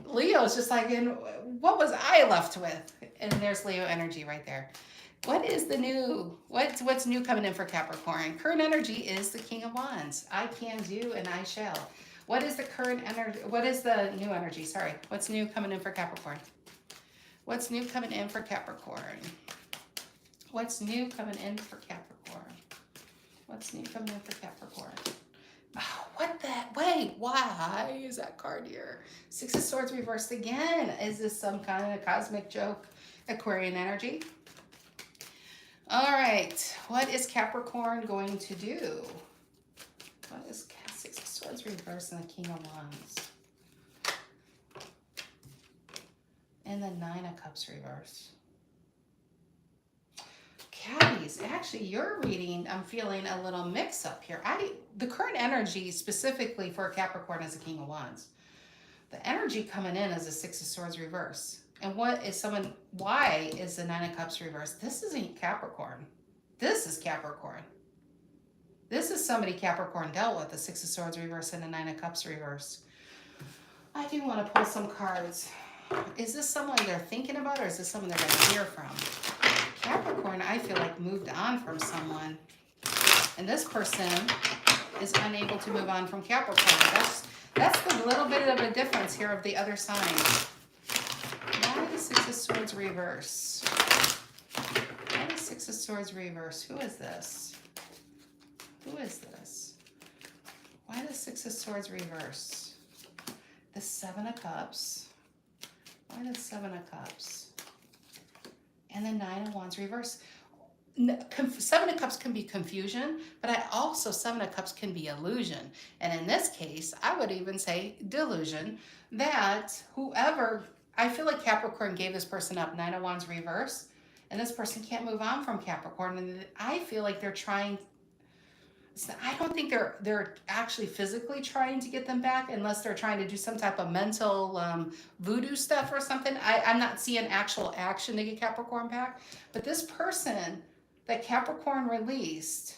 Leo's just like, what was I left with? And there's Leo energy right there. What is the new? What's new coming in for Capricorn? Current energy is the King of Wands. I can do and I shall. What is the current energy? What is the new energy? Sorry. What's new coming in for Capricorn? What's new coming in for Capricorn? What's new coming in for Capricorn? What's new coming in for Capricorn? Oh, what the? Wait, why is that card here? Six of Swords reversed again. Is this some kind of cosmic joke? Aquarian energy. All right. What is Capricorn going to do? What is Six of Swords reversed and the King of Wands? And the Nine of Cups reversed. Cappies, actually, your reading, I'm feeling a little mix up here. The current energy specifically for Capricorn is the King of Wands. The energy coming in is the Six of Swords reverse. And why is the Nine of Cups reverse? This isn't Capricorn. This is Capricorn. This is somebody Capricorn dealt with, the Six of Swords reverse and the Nine of Cups reverse. I do want to pull some cards. Is this someone they're thinking about or is this someone they're going to hear from? Capricorn, I feel like, moved on from someone. And this person is unable to move on from Capricorn. That's the little bit of a difference here of the other signs. Why the Six of Swords reverse? Why the Six of Swords reverse? Who is this? Who is this? Why the Six of Swords reverse? The Seven of Cups. Why the Seven of Cups? And the Nine of Wands reverse. Seven of Cups can be confusion, but also Seven of Cups can be illusion. And in this case, I would even say delusion, that whoever, I feel like Capricorn gave this person up, Nine of Wands reverse, and this person can't move on from Capricorn. And I feel like they're trying, I don't think they're actually physically trying to get them back unless they're trying to do some type of mental voodoo stuff or something. I'm not seeing actual action to get Capricorn back. But this person that Capricorn released,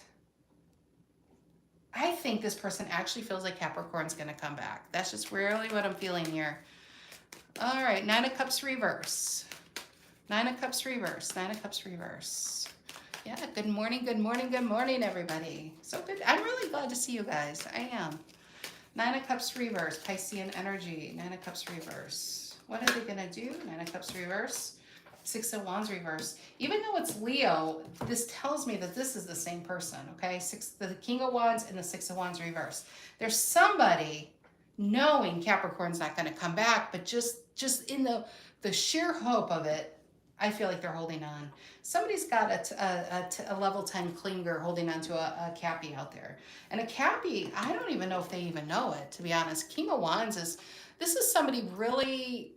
I think this person actually feels like Capricorn's going to come back. That's just really what I'm feeling here. All right, Nine of Cups reverse. Nine of Cups reverse. Nine of Cups reverse. Yeah, good morning, good morning, good morning, everybody. So good. I'm really glad to see you guys. I am. Nine of Cups reverse, Piscean energy. Nine of Cups reverse. What are they going to do? Nine of Cups reverse, Six of Wands reverse. Even though it's Leo, this tells me that this is the same person, okay? The King of Wands and the Six of Wands reverse. There's somebody knowing Capricorn's not going to come back, but just in the sheer hope of it, I feel like they're holding on. Somebody's got a level 10 clinger holding on to a Cappy out there. And a Cappy, I don't even know if they even know it, to be honest. King of Wands this is somebody really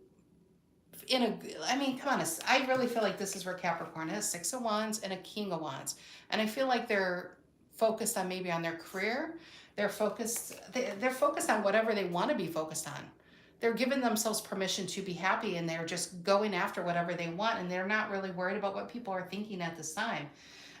come on, I really feel like this is where Capricorn is. Six of Wands and a King of Wands. And I feel like they're focused on maybe on their career. They're focused on whatever they want to be focused on. They're giving themselves permission to be happy and they're just going after whatever they want and they're not really worried about what people are thinking at this time.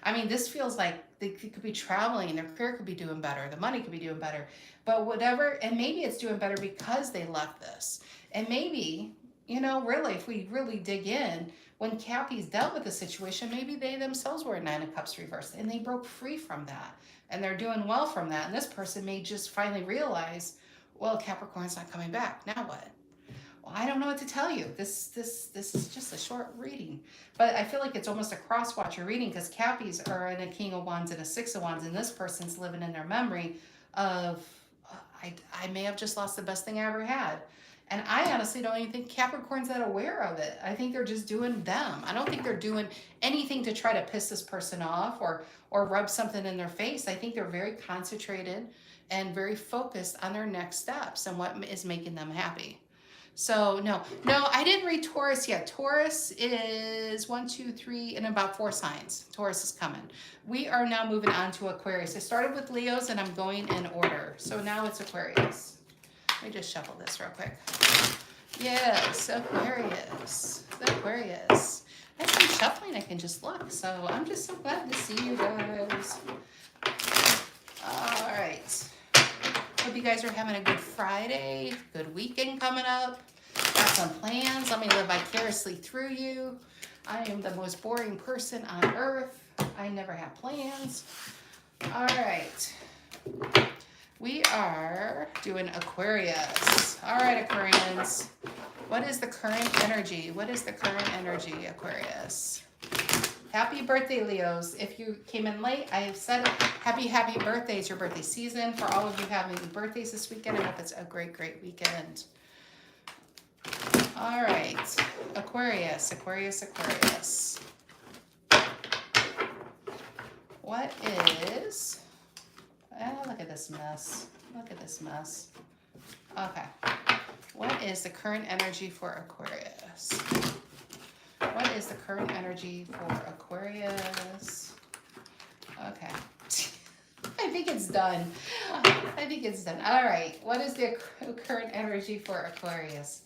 I mean, this feels like they could be traveling, their career could be doing better, the money could be doing better, but whatever, and maybe it's doing better because they left this. And maybe, you know, really, if we really dig in, when Cappy's dealt with the situation, maybe they themselves were a Nine of Cups reversed and they broke free from that. And they're doing well from that. And this person may just finally realize, well, Capricorn's not coming back. Now what? Well, I don't know what to tell you. This is just a short reading. But I feel like it's almost a cross-watcher reading because Cappies are in a King of Wands and a Six of Wands, and this person's living in their memory of, I may have just lost the best thing I ever had. And I honestly don't even think Capricorn's that aware of it. I think they're just doing them. I don't think they're doing anything to try to piss this person off or rub something in their face. I think they're very concentrated and very focused on their next steps and what is making them happy. So no, I didn't read Taurus yet. Taurus is 1, 2, 3, and about 4 signs. Taurus is coming. We are now moving on to Aquarius. I started with Leos and I'm going in order. So now it's Aquarius. Let me just shuffle this real quick. Yes, Aquarius. Aquarius. As I'm shuffling, I can just look. So I'm just so glad to see you guys. All right. Hope you guys are having a good Friday, good weekend coming up. Got some plans. Let me live vicariously through you. I am the most boring person on earth. I never have plans. All right. We are doing Aquarius. All right, Aquarians. What is the current energy? What is the current energy, Aquarius? Happy birthday, Leos. If you came in late, I have said happy birthday. It's your birthday season. For all of you having birthdays this weekend, I hope it's a great, great weekend. All right, Aquarius. What is... look at this mess. Okay. What is the current energy for Aquarius? What is the current energy for Aquarius? Okay. I think it's done. All right. What is the current energy for Aquarius?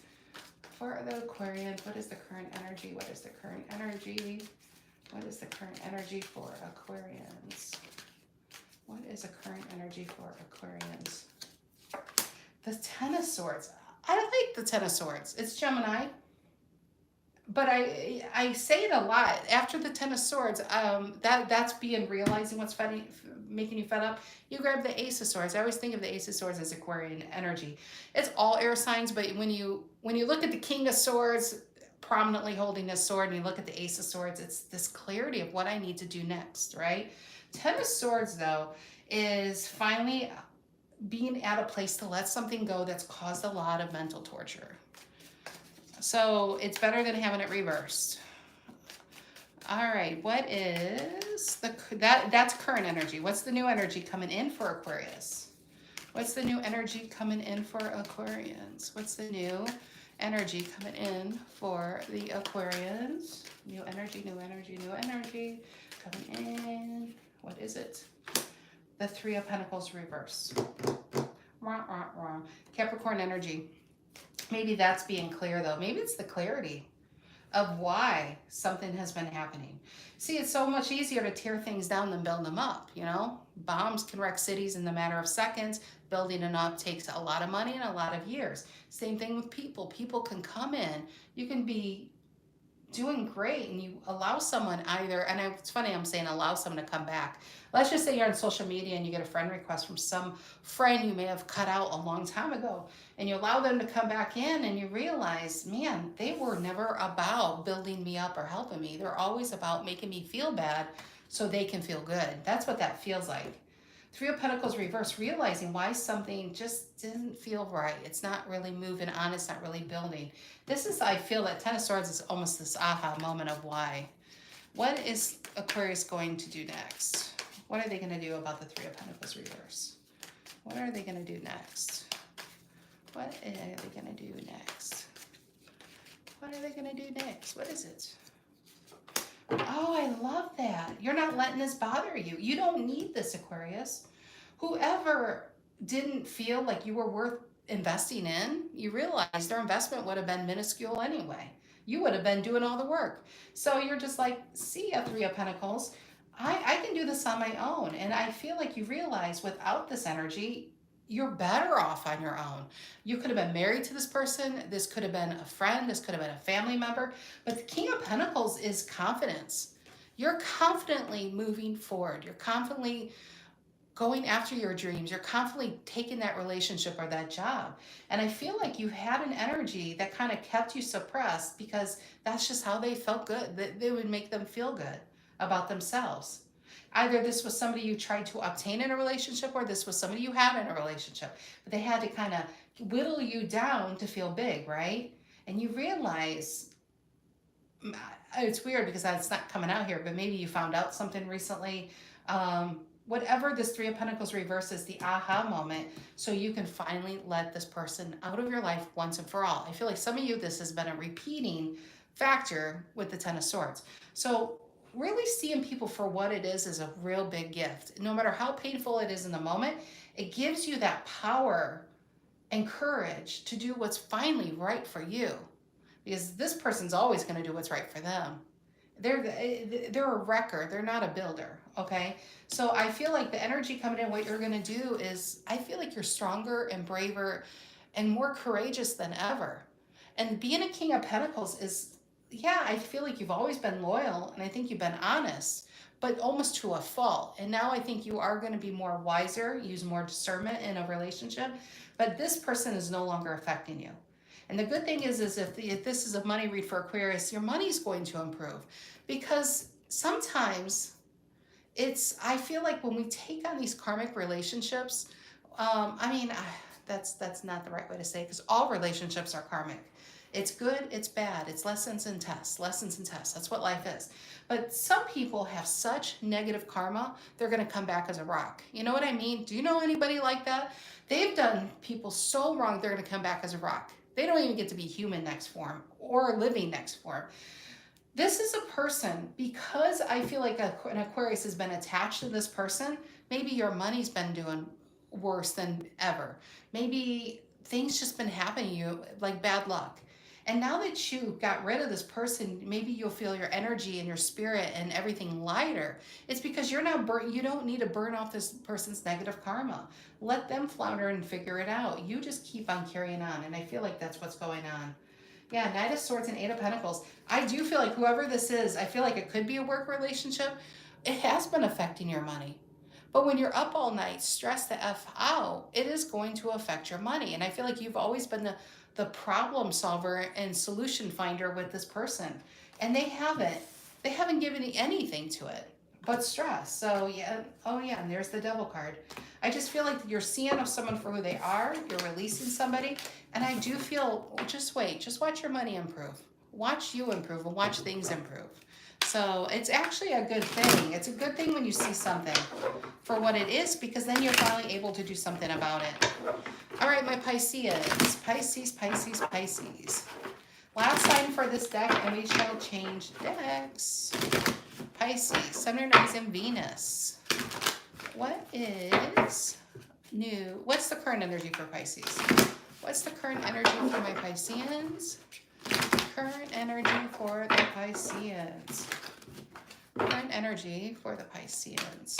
For the Aquarians, what is the current energy? What is the current energy for Aquarians? What is the current energy for Aquarians? The Ten of Swords. I like the Ten of Swords. It's Gemini. But I say it a lot. After the Ten of Swords, that's realizing what's making you fed up. You grab the Ace of Swords. I always think of the Ace of Swords as Aquarian energy. It's all air signs, but when you look at the King of Swords prominently holding his sword, and you look at the Ace of Swords, it's this clarity of what I need to do next, right? Ten of Swords, though, is finally being at a place to let something go that's caused a lot of mental torture. So it's better than having it reversed. All right, what is that's current energy. What's the new energy coming in for Aquarius? What's the new energy coming in for Aquarians? What's the new energy coming in for the Aquarians? New energy coming in. What is it? The Three of Pentacles reverse. Capricorn energy. Maybe that's being clear, though. Maybe it's the clarity of why something has been happening. See, it's so much easier to tear things down than build them up, you know? Bombs can wreck cities in the matter of seconds. Building them up takes a lot of money and a lot of years. Same thing with people. People can come in. You can be doing great and you allow someone it's funny I'm saying allow someone to come back. Let's just say you're on social media and you get a friend request from some friend you may have cut out a long time ago, and you allow them to come back in and you realize, man, they were never about building me up or helping me. They're always about making me feel bad so they can feel good. That's what that feels like. Three of Pentacles reverse, realizing why something just didn't feel right. It's not really moving on. It's not really building. This is, I feel that Ten of Swords is almost this aha moment of why. What is Aquarius going to do next? What are they going to do about the Three of Pentacles reverse? What are they going to do next? What are they going to do next? What are they going to do next? What is it? Oh, I love that. You're not letting this bother you. You don't need this, Aquarius. Whoever didn't feel like you were worth investing in, you realize their investment would have been minuscule anyway. You would have been doing all the work. So you're just like, see ya, Three of Pentacles. I can do this on my own. And I feel like you realize without this energy, you're better off on your own. You could have been married to this person. This could have been a friend. This could have been a family member. But the King of Pentacles is confidence. You're confidently moving forward. You're confidently going after your dreams. You're confidently taking that relationship or that job. And I feel like you had an energy that kind of kept you suppressed because that's just how they felt good. That they would make them feel good about themselves. Either this was somebody you tried to obtain in a relationship or this was somebody you had in a relationship. But they had to kind of whittle you down to feel big, right? And you realize it's weird because that's not coming out here, but maybe you found out something recently. Whatever this Three of Pentacles reverses, the aha moment, so you can finally let this person out of your life once and for all. I feel like some of you, this has been a repeating factor with the Ten of Swords. So really seeing people for what it is a real big gift. No matter how painful it is in the moment, it gives you that power and courage to do what's finally right for you. Because this person's always going to do what's right for them. They're a wrecker. They're not a builder. Okay. So I feel like the energy coming in, what you're going to do is, I feel like you're stronger and braver and more courageous than ever. And being a King of Pentacles is, yeah, I feel like you've always been loyal and I think you've been honest, but almost to a fault. And now I think you are going to be more wiser, use more discernment in a relationship, but this person is no longer affecting you. And the good thing is if this is a money read for Aquarius, your money's going to improve. Because sometimes I feel like when we take on these karmic relationships, that's not the right way to say it, because all relationships are karmic. It's good, it's bad, it's lessons and tests. That's what life is. But some people have such negative karma, they're going to come back as a rock. You know what I mean? Do you know anybody like that? They've done people so wrong, they're going to come back as a rock. They don't even get to be human next form or living next form. This is a person, because I feel like an Aquarius has been attached to this person, maybe your money's been doing worse than ever. Maybe things just been happening to you, like bad luck. And now that you got rid of this person, maybe you'll feel your energy and your spirit and everything lighter. It's because you don't need to burn off this person's negative karma. Let them flounder and figure it out. You just keep on carrying on. And I feel like that's what's going on. Yeah, Knight of Swords and Eight of Pentacles. I do feel like whoever this is, I feel like it could be a work relationship. It has been affecting your money. But when you're up all night, stressed the F out, it is going to affect your money. And I feel like you've always been the problem solver and solution finder with this person. And they haven't given anything to it but stress. So yeah, oh yeah, and there's the Devil card. I just feel like you're seeing someone for who they are, you're releasing somebody, and I do feel, just wait, just watch your money improve. Watch you improve and watch things improve. So it's actually a good thing. It's a good thing when you see something for what it is, because then you're finally able to do something about it. All right, my Pisces. Pisces. Last sign for this deck, and we shall change decks. Pisces, Sun, Moon, Rising, Venus. What is new? What's the current energy for Pisces? What's the current energy for my Pisceans? Current energy for the Pisceans. Current energy for the Pisceans.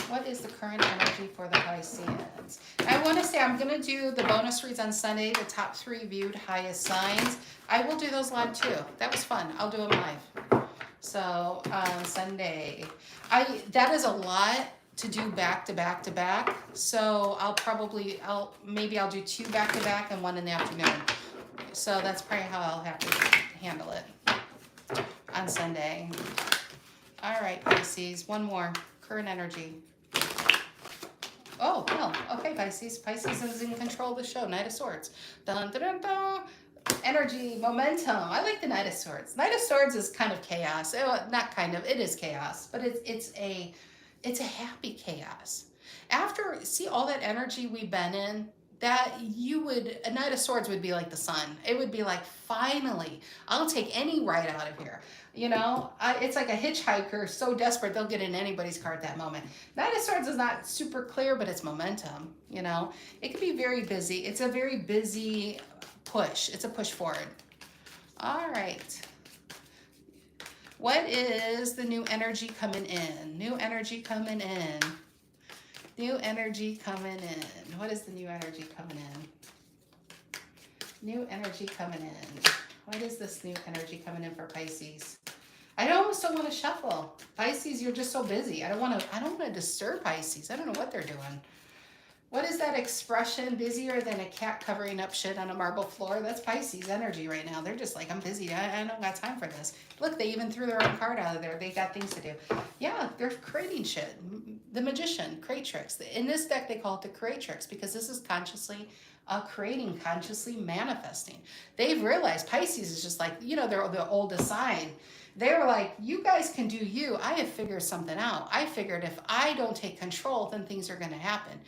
What is the current energy for the Pisceans? I want to say I'm going to do the bonus reads on Sunday, the top 3 viewed highest signs. I will do those live too. That was fun. I'll do them live. So on Sunday, that is a lot to do back to back to back. So maybe I'll do 2 back to back and 1 in the afternoon. So that's probably how I'll have to handle it on Sunday. All right, Pisces, one more. Current energy. Oh, well, okay, Pisces. Pisces is in control of the show. Knight of Swords. Dun, dun, dun, dun. Energy, momentum. I like the Knight of Swords. Knight of Swords is kind of chaos. Not kind of, it is chaos, but it's a happy chaos. After, see all that energy we've been in, a Knight of Swords would be like the sun. It would be like, finally, I'll take any ride out of here. You know, it's like a hitchhiker so desperate they'll get in anybody's car at that moment. Knight of Swords is not super clear, but it's momentum. You know, it can be very busy. It's a very busy push. It's a push forward. All right. What is the new energy coming in? New energy coming in. New energy coming in. What is the new energy coming in? New energy coming in. What is this new energy coming in for Pisces? I almost don't want to shuffle. Pisces, you're just so busy. I don't want to disturb Pisces. I don't know what they're doing. What is that expression? Busier than a cat covering up shit on a marble floor? That's Pisces energy right now. They're just like, I'm busy. I don't got time for this. Look, they even threw their own card out of there. They got things to do. Yeah, they're creating shit. The Magician, Creatrix. In this deck, they call it the Creatrix because this is consciously creating, consciously manifesting. They've realized Pisces is just like, you know, they're the oldest sign. They were like, you guys can do you. I have figured something out. I figured if I don't take control, then things are going to happen.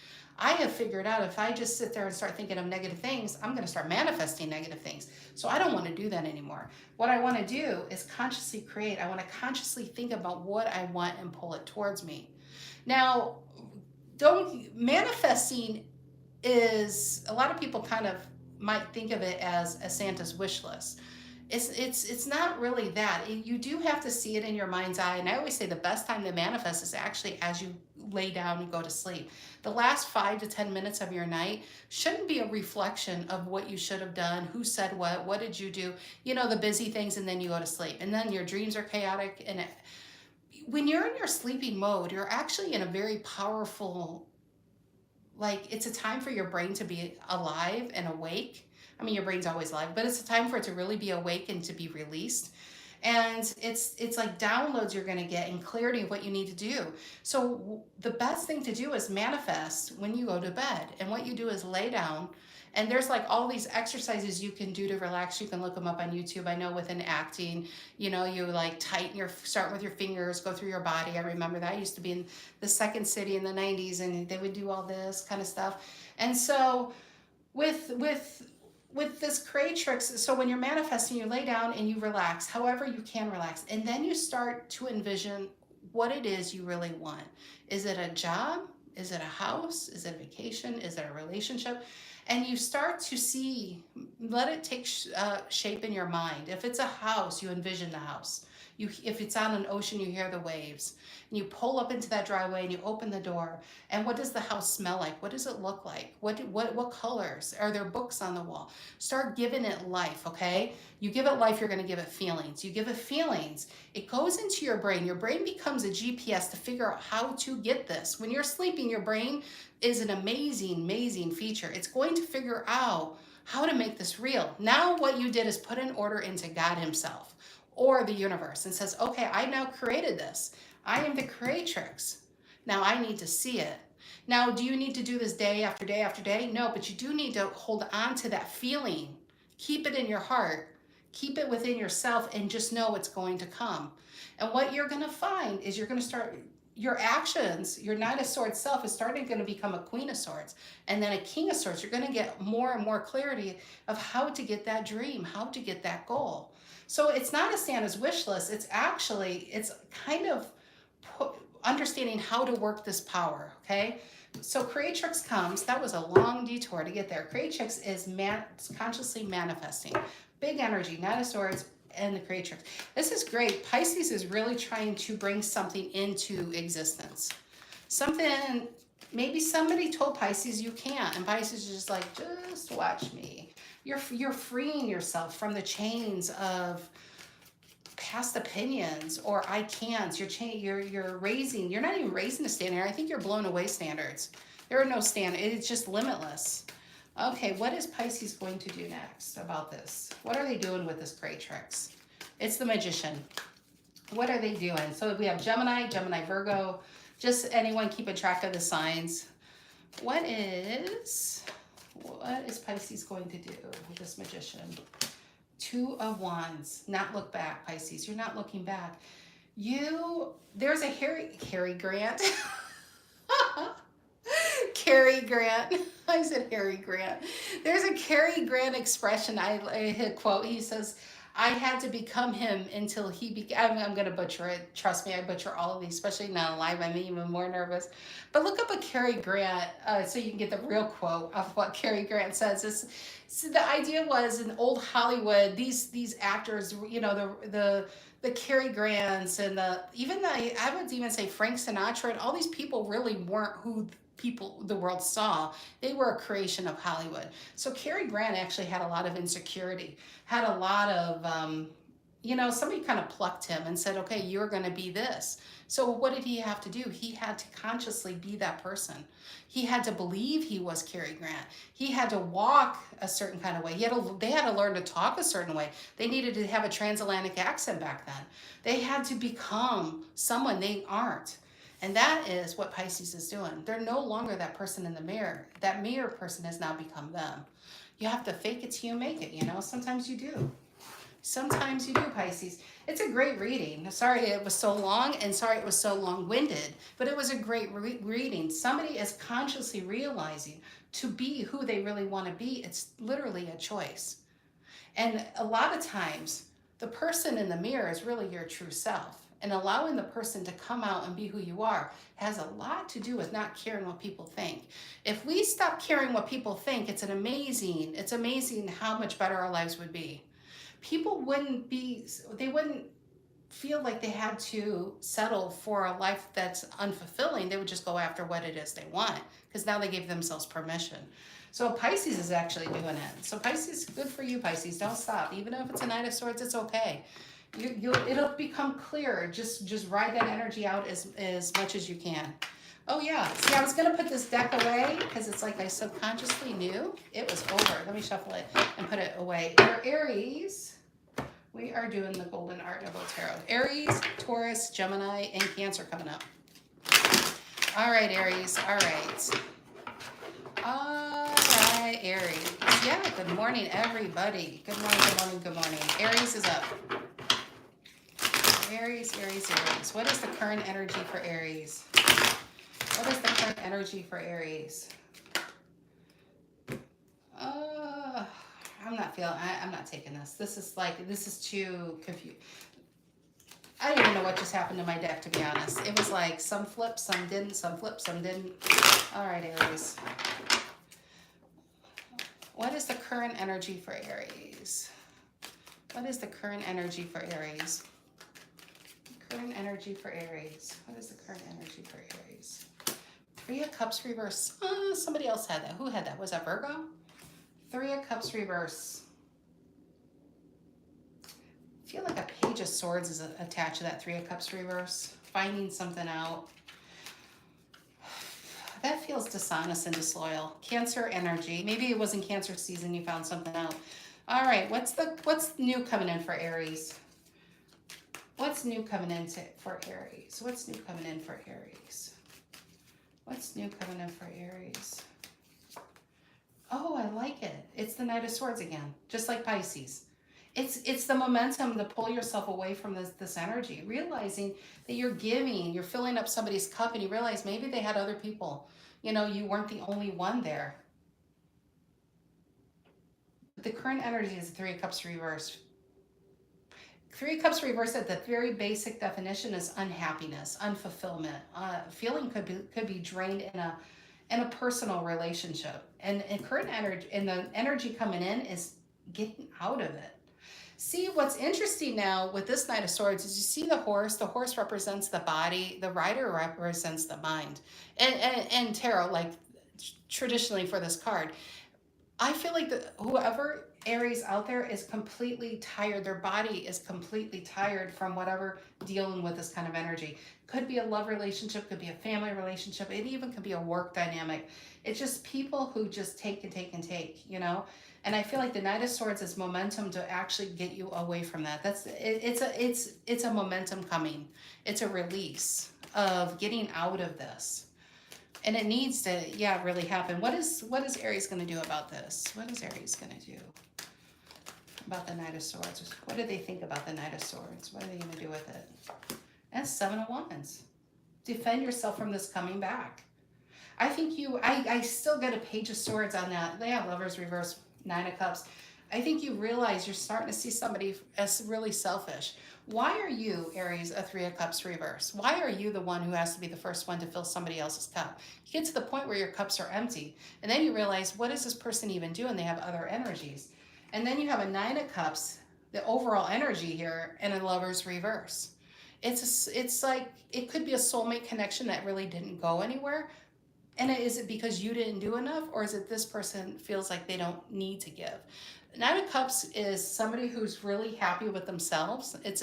I have figured out if I just sit there and start thinking of negative things, I'm going to start manifesting negative things. So I don't want to do that anymore. What I want to do is consciously create. I want to consciously think about what I want and pull it towards me. Now, manifesting is, a lot of people kind of might think of it as a Santa's wish list. It's not really that. You do have to see it in your mind's eye. And I always say the best time to manifest is actually as you lay down and go to sleep. The last 5 to 10 minutes of your night shouldn't be a reflection of what you should have done, who said what did you do, you know, the busy things, and then you go to sleep. And then your dreams are chaotic. And when you're in your sleeping mode, you're actually in a very powerful, like, it's a time for your brain to be alive and awake. I mean, your brain's always alive, but it's a time for it to really be awake and to be released. And it's like downloads you're going to get and clarity of what you need to do. So the best thing to do is manifest when you go to bed. And what you do is lay down. And there's like all these exercises you can do to relax. You can look them up on YouTube. I know within acting, you know, you like start with your fingers, go through your body. I remember that. I used to be in the Second City in the 90s and they would do all this kind of stuff. And so with this creatrix, so when you're manifesting, you lay down and you relax, however you can relax. And then you start to envision what it is you really want. Is it a job? Is it a house? Is it a vacation? Is it a relationship? And you start to see, let it take shape in your mind. If it's a house, you envision the house. If it's on an ocean, you hear the waves. And you pull up into that driveway and you open the door. And what does the house smell like? What does it look like? What colors? Are there books on the wall? Start giving it life, okay? You give it life, you're going to give it feelings. You give it feelings, it goes into your brain. Your brain becomes a GPS to figure out how to get this. When you're sleeping, your brain is an amazing, amazing feature. It's going to figure out how to make this real. Now what you did is put an order into God himself or the universe and says, okay, I now created this. I am the creatrix. Now I need to see it. Now, do you need to do this day after day after day? No, but you do need to hold on to that feeling. Keep it in your heart. Keep it within yourself and just know it's going to come. And what you're going to find is you're going to start, your actions, your Knight of Swords self is starting to become a Queen of Swords and then a King of Swords. You're going to get more and more clarity of how to get that dream, how to get that goal. So it's not a Santa's wish list. It's kind of understanding how to work this power, okay? So Creatrix comes, that was a long detour to get there. Creatrix is consciously manifesting. Big energy, Knight of Swords, and the Creatrix. This is great. Pisces is really trying to bring something into existence. Something, maybe somebody told Pisces you can't, and Pisces is just like, just watch me. You're freeing yourself from the chains of past opinions or I can't. You're raising, you're not even raising the standard. I think you're blowing away standards. There are no standards. It's just limitless. Okay, what is Pisces going to do next about this? What are they doing with this Creatrix? It's the Magician. What are they doing? So we have Gemini, Virgo, just anyone keeping track of the signs. What is Pisces going to do with this Magician? Two of Wands. Not look back, Pisces. You're not looking back. There's a Cary Grant. Cary Grant. I said Harry Grant. There's a Cary Grant expression. I quote. He says, I had to become him until he became, I'm going to butcher it. Trust me, I butcher all of these, especially now live. I'm even more nervous. But look up a Cary Grant so you can get the real quote of what Cary Grant says. So the idea was in old Hollywood, these actors, you know, the Cary Grants and I would even say Frank Sinatra and all these people really weren't who people the world saw. They were a creation of Hollywood. So Cary Grant actually had a lot of insecurity, had a lot of you know, somebody kind of plucked him and said, okay, you're going to be this. So what did he have to do? He had to consciously be that person. He had to believe he was Cary Grant. He had to walk a certain kind of way. They had to learn to talk a certain way. They needed to have a transatlantic accent back then. They had to become someone they aren't. And that is what Pisces is doing. They're no longer that person in the mirror. That mirror person has now become them. You have to fake it till you make it, you know? Sometimes you do. Sometimes you do, Pisces. It's a great reading. Sorry it was so long and sorry it was so long-winded, but it was a great reading. Somebody is consciously realizing to be who they really want to be. It's literally a choice. And a lot of times, the person in the mirror is really your true self. And allowing the person to come out and be who you are has a lot to do with not caring what people think. If we stop caring what people think, it's amazing how much better our lives would be. People wouldn't feel like they had to settle for a life that's unfulfilling. They would just go after what it is they want because now they gave themselves permission. So Pisces is actually doing it. So Pisces, good for you, Pisces. Don't stop. Even if it's a Knight of Swords, it's okay. It'll become clearer. Just ride that energy out as much as you can. Oh yeah. See, I was gonna put this deck away because it's like I subconsciously knew it was over. Let me shuffle it and put it away. For Aries, we are doing the Golden Art of Tarot. Aries, Taurus, Gemini, and Cancer coming up. All right, Aries. All right. All right, Aries. Yeah. Good morning, everybody. Good morning. Good morning. Good morning. Aries is up. Aries, Aries, Aries. What is the current energy for Aries? What is the current energy for Aries? I'm not taking this. This is too confused. I don't even know what just happened to my deck, to be honest. It was like some flipped, some didn't, some flipped, some didn't. All right, Aries. What is the current energy for Aries? What is the current energy for Aries? Current energy for Aries. What is the current energy for Aries? Three of Cups reverse. Somebody else had that. Who had that? Was that Virgo? Three of Cups reverse. I feel like a Page of Swords is attached to that Three of Cups reverse. Finding something out. That feels dishonest and disloyal. Cancer energy. Maybe it wasn't Cancer season. You found something out. All right. What's new coming in for Aries? What's new coming in for Aries? What's new coming in for Aries? What's new coming in for Aries? Oh, I like it. It's the Knight of Swords again, just like Pisces. It's the momentum to pull yourself away from this energy, realizing that you're filling up somebody's cup, and you realize maybe they had other people. You know, you weren't the only one there. But the current energy is the Three of Cups reversed. Three of Cups reversed at the very basic definition is unhappiness, unfulfillment. Feeling could be drained in a personal relationship, and current energy and the energy coming in is getting out of it. See, what's interesting now with this Knight of Swords is you see the horse. The horse represents the body. The rider represents the mind. And tarot, like traditionally for this card, I feel like whoever Aries out there is completely tired. Their body is completely tired from whatever dealing with this kind of energy. Could be a love relationship, could be a family relationship. It even could be a work dynamic. It's just people who just take and take and take, you know? And I feel like the Knight of Swords is momentum to actually get you away from that. It's a momentum coming. It's a release of getting out of this. And it needs to, really happen. What is Aries going to do about this? What is Aries going to do about the Knight of Swords? What do they think about the Knight of Swords? What are they going to do with it? And Seven of Wands. Defend yourself from this coming back. I think I still get a Page of Swords on that. They have Lovers reverse, Nine of Cups. I think you realize you're starting to see somebody as really selfish. Why are you, Aries, a Three of Cups reverse? Why are you the one who has to be the first one to fill somebody else's cup? You get to the point where your cups are empty, and then you realize, what does this person even do? And they have other energies. And then you have a Nine of Cups, the overall energy here, and a Lover's reverse. It's like, it could be a soulmate connection that really didn't go anywhere. And is it because you didn't do enough, or is it this person feels like they don't need to give? Nine of Cups is somebody who's really happy with themselves. It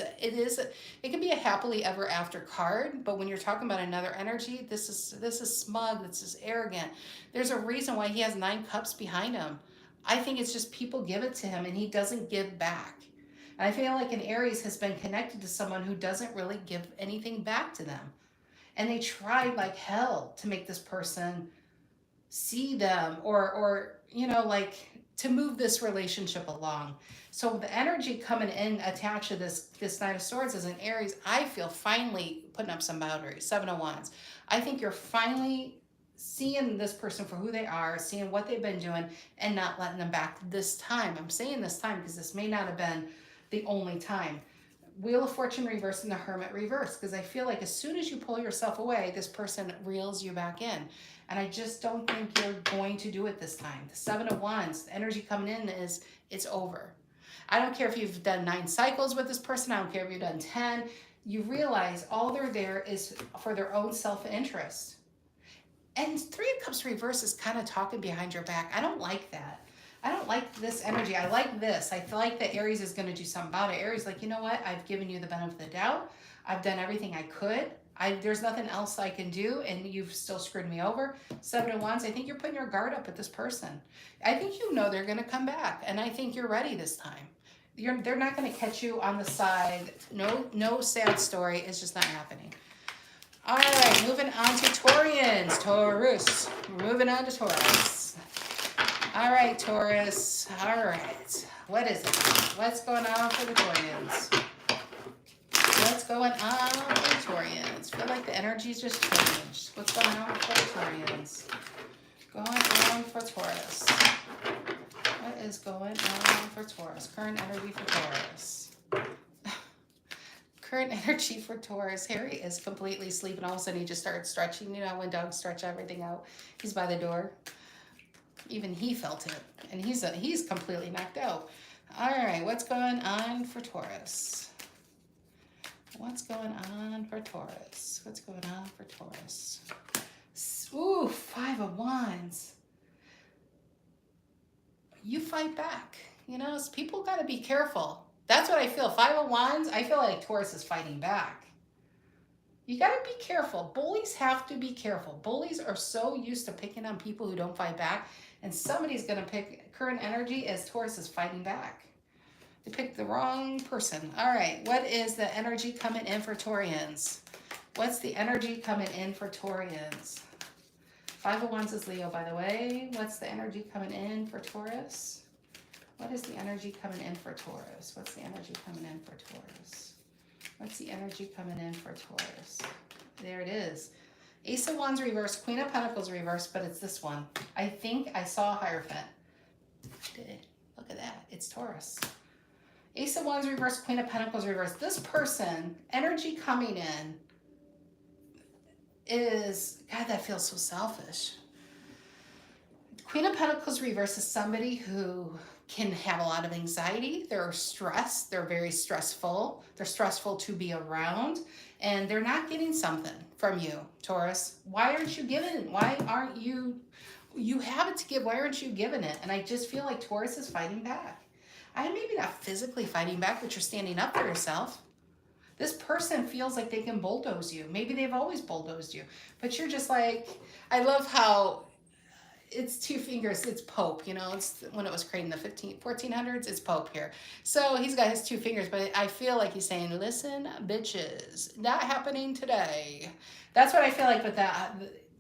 can be a happily ever after card, but when you're talking about another energy, this is smug, this is arrogant. There's a reason why he has 9 cups behind him. I think it's just people give it to him and he doesn't give back. And I feel like an Aries has been connected to someone who doesn't really give anything back to them. And they tried like hell to make this person see them or like to move this relationship along. So the energy coming in attached to this Knight of Swords as an Aries, I feel finally putting up some boundaries. Seven of Wands. I think you're finally seeing this person for who they are, seeing what they've been doing, and not letting them back this time. I'm saying this time because this may not have been the only time. Wheel of Fortune reverse and the Hermit reverse, because I feel like as soon as you pull yourself away, this person reels you back in. And I just don't think you're going to do it this time. The Seven of Wands, the energy coming in is, it's over. I don't care if you've done 9 cycles with this person. I don't care if you've done 10. You realize all they're there is for their own self-interest. And Three of Cups reverse is kind of talking behind your back. I don't like that. I don't like this energy. I like this. I feel like that Aries is going to do something about it. Aries like, you know what? I've given you the benefit of the doubt. I've done everything I could. There's nothing else I can do, and you've still screwed me over. Seven of Wands, I think you're putting your guard up with this person. I think you know they're going to come back, and I think you're ready this time. They're not going to catch you on the side. No sad story. It's just not happening. All right, moving on to Taurians. Taurus. Moving on to Taurus. All right, Taurus. All right. What is it? What's going on for the Taurians? What's going on for the Taurians? I feel like the energy's just changed. What's going on for the Taurians? Going on for Taurus. What is going on for Taurus? Current energy for Taurus. Current energy for Taurus. Harry is completely sleeping. All of a sudden he just started stretching. You know when dogs stretch everything out? He's by the door. Even he felt it. And he's completely knocked out. All right, what's going on for Taurus? What's going on for Taurus? What's going on for Taurus? Ooh, Five of Wands. You fight back. You know, people got to be careful. That's what I feel. Five of Wands, I feel like Taurus is fighting back. You got to be careful. Bullies have to be careful. Bullies are so used to picking on people who don't fight back, and somebody's going to pick current energy as Taurus is fighting back. They picked the wrong person. All right, what is the energy coming in for Taurians? What's the energy coming in for Taurians? Five of Wands is Leo, by the way. What's the energy coming in for Taurus? What is the energy coming in for Taurus? What's the energy coming in for Taurus? What's the energy coming in for Taurus? There it is. Ace of Wands reverse, Queen of Pentacles reverse, but it's this one. I think I saw a Hierophant. I did. Look at that. It's Taurus. Ace of Wands reverse, Queen of Pentacles reverse. This person, energy coming in is, God, that feels so selfish. Queen of Pentacles reverse is somebody who can have a lot of anxiety. They're stressed. They're very stressful. They're stressful to be around, and they're not getting something from you, Taurus. Why aren't you giving? Why aren't you have it to give. Why aren't you giving it? And I just feel like Taurus is fighting back. I maybe not physically fighting back, but you're standing up for yourself. This person feels like they can bulldoze you. Maybe they've always bulldozed you, but you're just like, I love how it's two fingers, it's Pope, you know, it's when it was created in the 1400s, it's Pope here. So he's got his two fingers, but I feel like he's saying, listen, bitches, not happening today. That's what I feel like with that.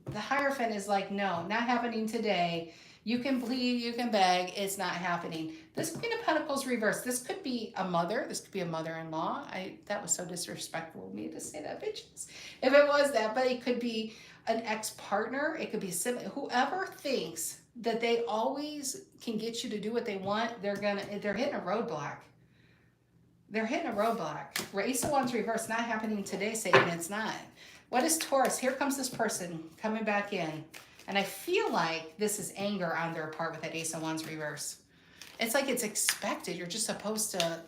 The Hierophant is like, no, not happening today. You can plead, you can beg, it's not happening. This Queen of Pentacles reverse, this could be a mother, this could be a mother-in-law. That was so disrespectful of me to say that, bitches. If it was that, but it could be an ex-partner, it could be whoever thinks that they always can get you to do what they want, they're hitting a roadblock. They're hitting a roadblock. Ace of Wands reverse, not happening today, Satan. It's not. What is Taurus? Here comes this person coming back in. And I feel like this is anger on their part with that Ace of Wands reverse. It's like it's expected. You're just supposed to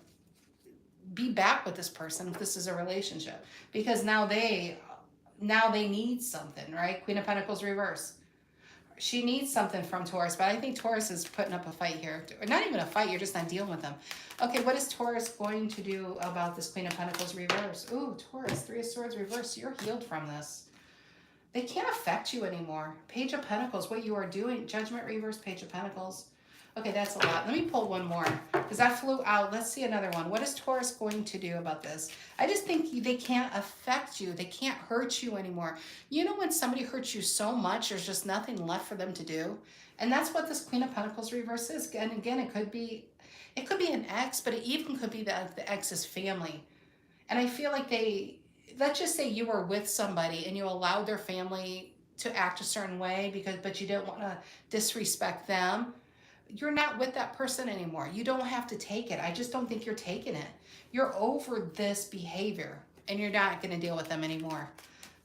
be back with this person if this is a relationship. Because now they need something, right? Queen of Pentacles reverse. She needs something from Taurus, but I think Taurus is putting up a fight here. Or not even a fight, you're just not dealing with them. Okay, what is Taurus going to do about this Queen of Pentacles reverse? Ooh, Taurus, Three of Swords reverse. You're healed from this. They can't affect you anymore. Page of Pentacles, what you are doing. Judgment reverse, Page of Pentacles. Okay, that's a lot. Let me pull one more because that flew out. Let's see another one. What is Taurus going to do about this? I just think they can't affect you. They can't hurt you anymore. You know when somebody hurts you so much, there's just nothing left for them to do? And that's what this Queen of Pentacles reverse is. And again, it could be an ex, but it even could be the ex's family. And I feel like let's just say you were with somebody and you allowed their family to act a certain way but you didn't want to disrespect them. You're not with that person anymore. You don't have to take it. I just don't think you're taking it. You're over this behavior and you're not going to deal with them anymore.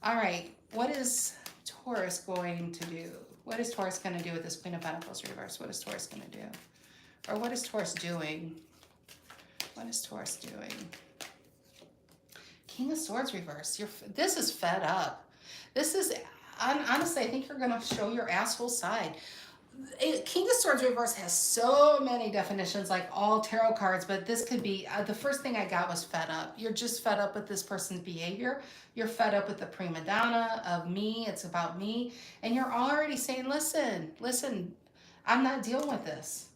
All right. What is Taurus going to do? What is Taurus going to do with this Queen of Pentacles reverse? What is Taurus going to do? Or what is Taurus doing? What is Taurus doing? King of Swords reverse. This is fed up. This is, honestly, I think you're going to show your asshole side. King of Swords reverse has so many definitions, like all tarot cards, but this could be, the first thing I got was fed up. You're just fed up with this person's behavior. You're fed up with the prima donna of me. It's about me. And you're already saying, listen, I'm not dealing with this.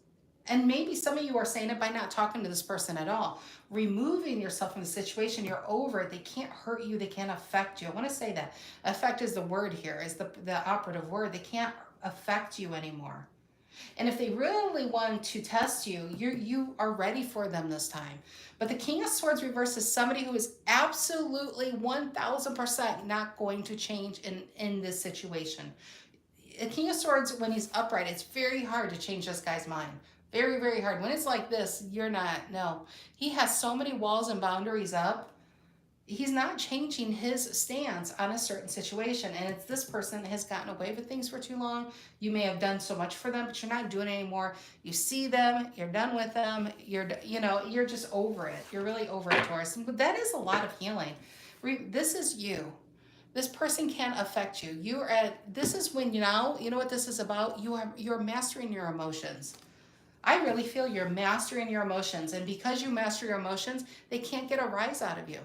And maybe some of you are saying it by not talking to this person at all. Removing yourself from the situation, you're over it. They can't hurt you. They can't affect you. I want to say that. Affect is the word here, is the operative word. They can't affect you anymore. And if they really want to test you, you are ready for them this time. But the King of Swords reverse is somebody who is absolutely 1000% not going to change in this situation. The King of Swords, when he's upright, it's very hard to change this guy's mind. Very, very hard. When it's like this, you're not, no. He has so many walls and boundaries up. He's not changing his stance on a certain situation. And it's this person that has gotten away with things for too long. You may have done so much for them, but you're not doing it anymore. You see them, you're done with them. You're just over it. You're really over it, Taurus. And that is a lot of healing. This is you. This person can't affect you. This is when you know what this is about? You're mastering your emotions. I really feel you're mastering your emotions. And because you master your emotions, they can't get a rise out of you.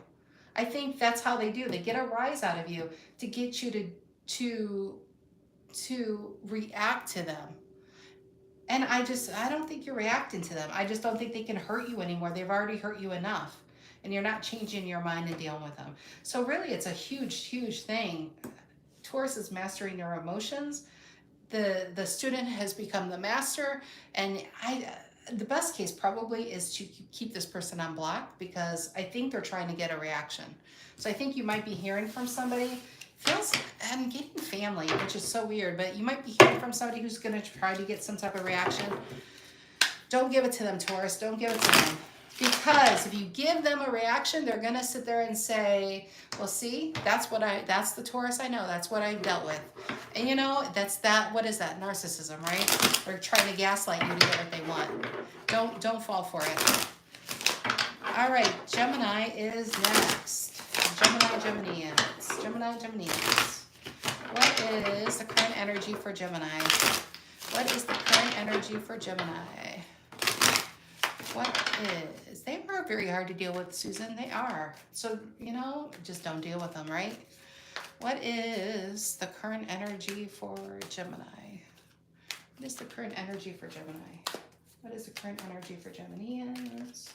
I think that's how they do. They get a rise out of you to get you to react to them. And I don't think you're reacting to them. I just don't think they can hurt you anymore. They've already hurt you enough. And you're not changing your mind and dealing with them. So really, it's a huge, huge thing. Taurus is mastering your emotions. The student has become the master. And the best case probably is to keep this person on block, because I think they're trying to get a reaction. So I think you might be hearing from somebody. I'm getting family, which is so weird, but you might be hearing from somebody who's going to try to get some type of reaction. Don't give it to them, Taurus. Don't give it to them. Because if you give them a reaction, they're going to sit there and say, well, see, that's the Taurus I know. That's what I dealt with. And what is that? Narcissism, right? They're trying to gaslight you to get what they want. Don't fall for it. All right, Gemini is next. Geminians. What is the current energy for Gemini? What is the current energy for Gemini? What is? They are very hard to deal with, Susan. They are. So, just don't deal with them, right? What is the current energy for Gemini? What is the current energy for Gemini? What is the current energy for Geminians?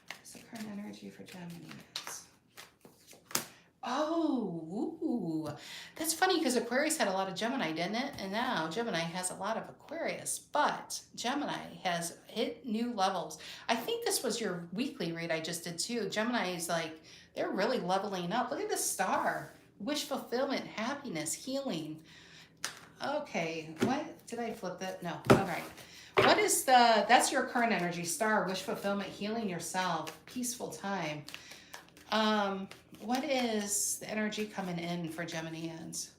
What is the current energy for Geminians? Oh, ooh. That's funny because Aquarius had a lot of Gemini, didn't it? And now Gemini has a lot of Aquarius, but Gemini has hit new levels. I think this was your weekly read I just did too. Gemini is like, they're really leveling up. Look at the star. Wish fulfillment, happiness, healing. Okay, what? Did I flip that? No. All right. What is that's your current energy. Star, wish fulfillment, healing yourself, peaceful time. What is the energy coming in for Geminians?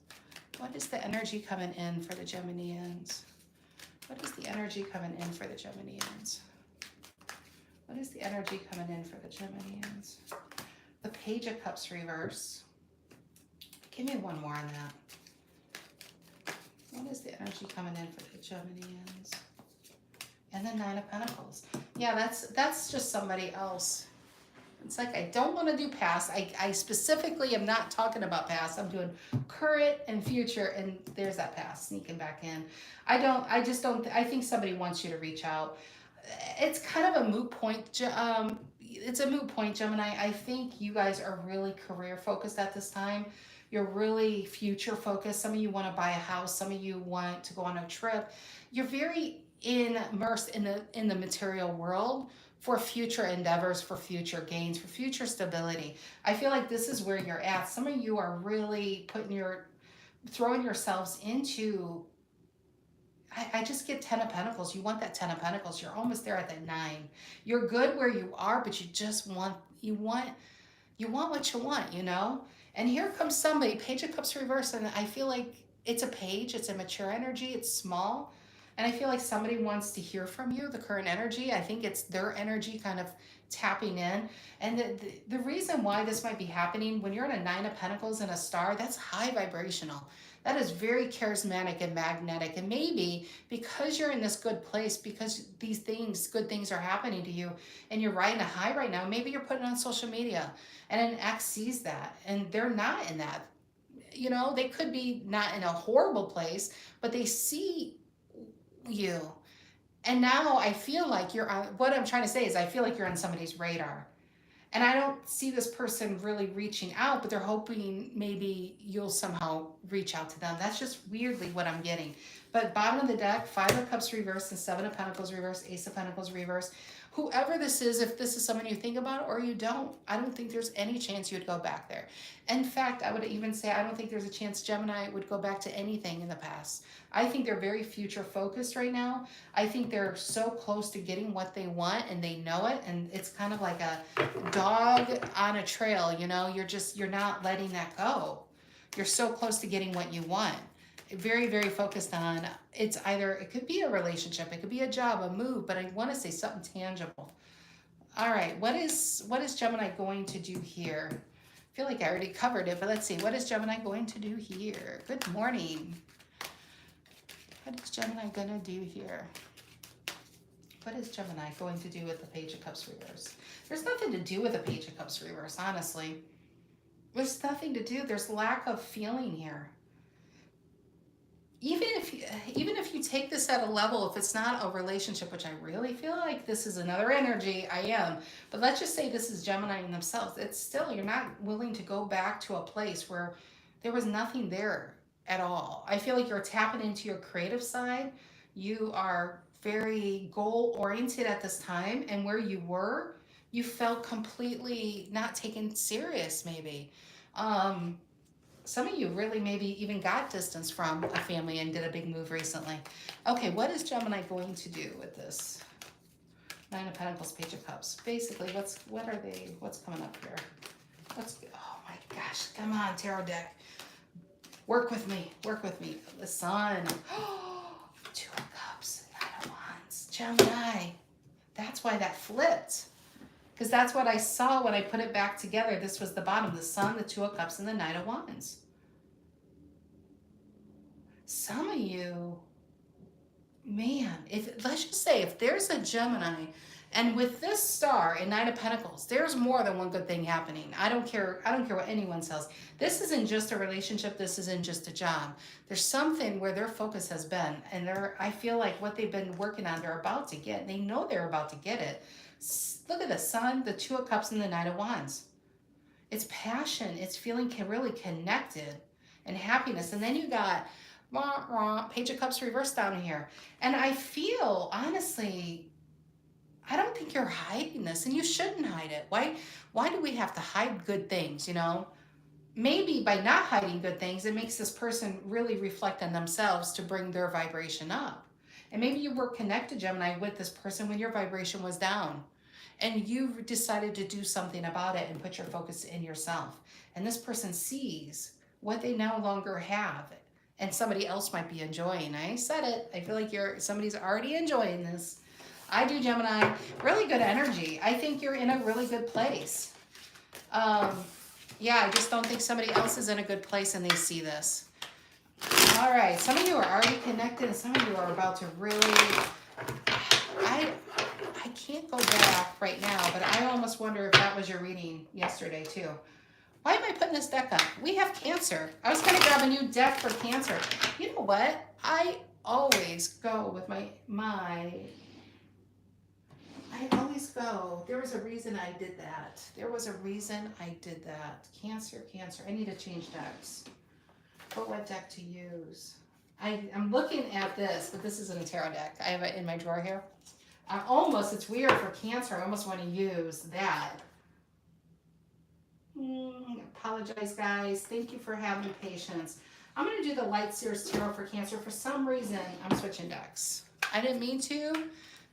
What is the energy coming in for the Geminians? What is the energy coming in for the Geminians? What is the energy coming in for the Geminians? The Page of Cups reverse. Give me one more on that. What is the energy coming in for the Geminians? And the Nine of Pentacles. Yeah, that's just somebody else. It's like I don't want to do past. I specifically am not talking about past. I'm doing current and future, and there's that past sneaking back in. I think somebody wants you to reach out. It's kind of a moot point. It's a moot point, Gemini. I think you guys are really career focused at this time. You're really future focused. Some of you want to buy a house. Some of you want to go on a trip. You're very immersed in the material world for future endeavors, for future gains, for future stability. I feel like this is where you're at. Some of you are really throwing yourselves into, I just get 10 of Pentacles. You want that 10 of Pentacles. You're almost there at that 9. You're good where you are, but you just want what you want, you know? And here comes somebody, Page of Cups reverse, and I feel like it's a page, it's a mature energy, it's small. And I feel like somebody wants to hear from you, the current energy. I think it's their energy kind of tapping in. And the reason why this might be happening, when you're in a 9 of Pentacles and a star, that's high vibrational. That is very charismatic and magnetic. And maybe because you're in this good place, because these good things are happening to you, and you're riding a high right now, maybe you're putting it on social media, and an ex sees that, and they're not in that. You know, they could be not in a horrible place, but they see you. And now I feel like you're on, what I'm trying to say is I feel like you're on somebody's radar. And I don't see this person really reaching out, but they're hoping maybe you'll somehow reach out to them. That's just weirdly what I'm getting. But bottom of the deck, 5 of Cups reverse and 7 of Pentacles reverse, Ace of Pentacles reverse. Whoever this is, if this is someone you think about or you don't, I don't think there's any chance you would go back there. In fact, I would even say I don't think there's a chance Gemini would go back to anything in the past. I think they're very future focused right now. I think they're so close to getting what they want and they know it. And it's kind of like a dog on a trail, you know, you're not letting that go. You're so close to getting what you want. Very, very focused on, it could be a relationship, it could be a job, a move, but I want to say something tangible. All right, what is Gemini going to do here? I feel like I already covered it, but let's see. What is Gemini going to do here? Good morning. What is Gemini going to do here? What is Gemini going to do with the Page of Cups reverse? There's nothing to do with the Page of Cups reverse, honestly. There's nothing to do. There's lack of feeling here. Even if you take this at a level, if it's not a relationship, which I really feel like this is another energy, I am. But let's just say this is Gemini in themselves. It's still, you're not willing to go back to a place where there was nothing there at all. I feel like you're tapping into your creative side. You are very goal-oriented at this time. And where you were, you felt completely not taken serious, maybe. Some of you really maybe even got distance from a family and did a big move recently. Okay, what is Gemini going to do with this? 9 of Pentacles, Page of Cups. Basically, what's coming up here? Oh my gosh, come on, tarot deck. Work with me, work with me. The Sun. 2 of Cups, 9 of Wands. Gemini. That's why that flipped. Because that's what I saw when I put it back together. This was the bottom, the Sun, the 2 of Cups, and the 9 of Wands. Some of you, man, let's just say if there's a Gemini, and with this star in 9 of Pentacles, there's more than one good thing happening. I don't care what anyone says. This isn't just a relationship. This isn't just a job. There's something where their focus has been, and I feel like what they've been working on, they're about to get. They know they're about to get it. Look at the Sun, the 2 of Cups, and the 9 of Wands. It's passion. It's feeling really connected and happiness. And then you got Page of Cups reversed down here. And I feel, honestly, I don't think you're hiding this, and you shouldn't hide it. Why do we have to hide good things, you know? maybe by not hiding good things, it makes this person really reflect on themselves to bring their vibration up. And maybe you were connected, Gemini, with this person when your vibration was down, and you decided to do something about it and put your focus in yourself. And this person sees what they no longer have, and somebody else might be enjoying. I said it. I feel like somebody's already enjoying this. I do, Gemini. Really good energy. I think you're in a really good place. Yeah, I just don't think somebody else is in a good place and they see this. All right, some of you are already connected and some of you are about to really, I can't go back right now, but I almost wonder if that was your reading yesterday too. Why am I putting this deck up? We have Cancer. I was going to grab a new deck for Cancer. You know what? I always go with I always go. There was a reason I did that. There was a reason I did that. Cancer, Cancer. I need to change decks. But what deck to use? I'm looking at this, but this isn't a tarot deck. I have it in my drawer here. It's weird for Cancer. I almost want to use that. Apologize, guys. Thank you for having patience. I'm going to do the Light Seers Tarot for Cancer. For some reason, I'm switching decks. I didn't mean to,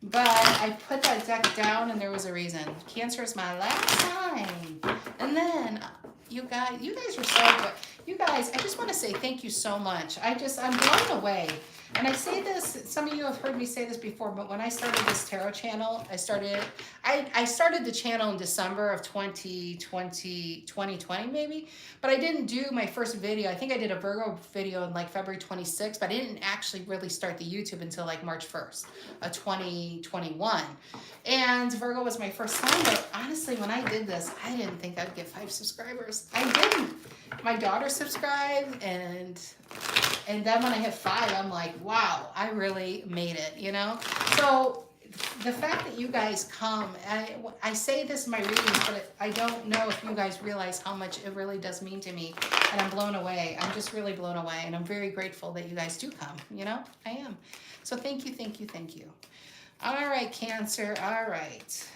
but I put that deck down and there was a reason. Cancer is my last time. And then you guys are so good. You guys, I just want to say thank you so much. I'm blown away. And I say this, some of you have heard me say this before, but when I started this tarot channel, I started the channel in December of 2020 maybe, but I didn't do my first video. I think I did a Virgo video in like February 26th, but I didn't actually really start the YouTube until like March 1st of 2021. And Virgo was my first time, but honestly, when I did this, I didn't think I'd get 5 subscribers. I didn't. My daughter subscribed, and then when I hit 5, I'm like, wow, I really made it, you know? So the fact that you guys come, I say this in my readings, but I don't know if you guys realize how much it really does mean to me. And I'm blown away. I'm just really blown away. And I'm very grateful that you guys do come, you know? I am. So thank you, thank you, thank you. All right, Cancer. All right.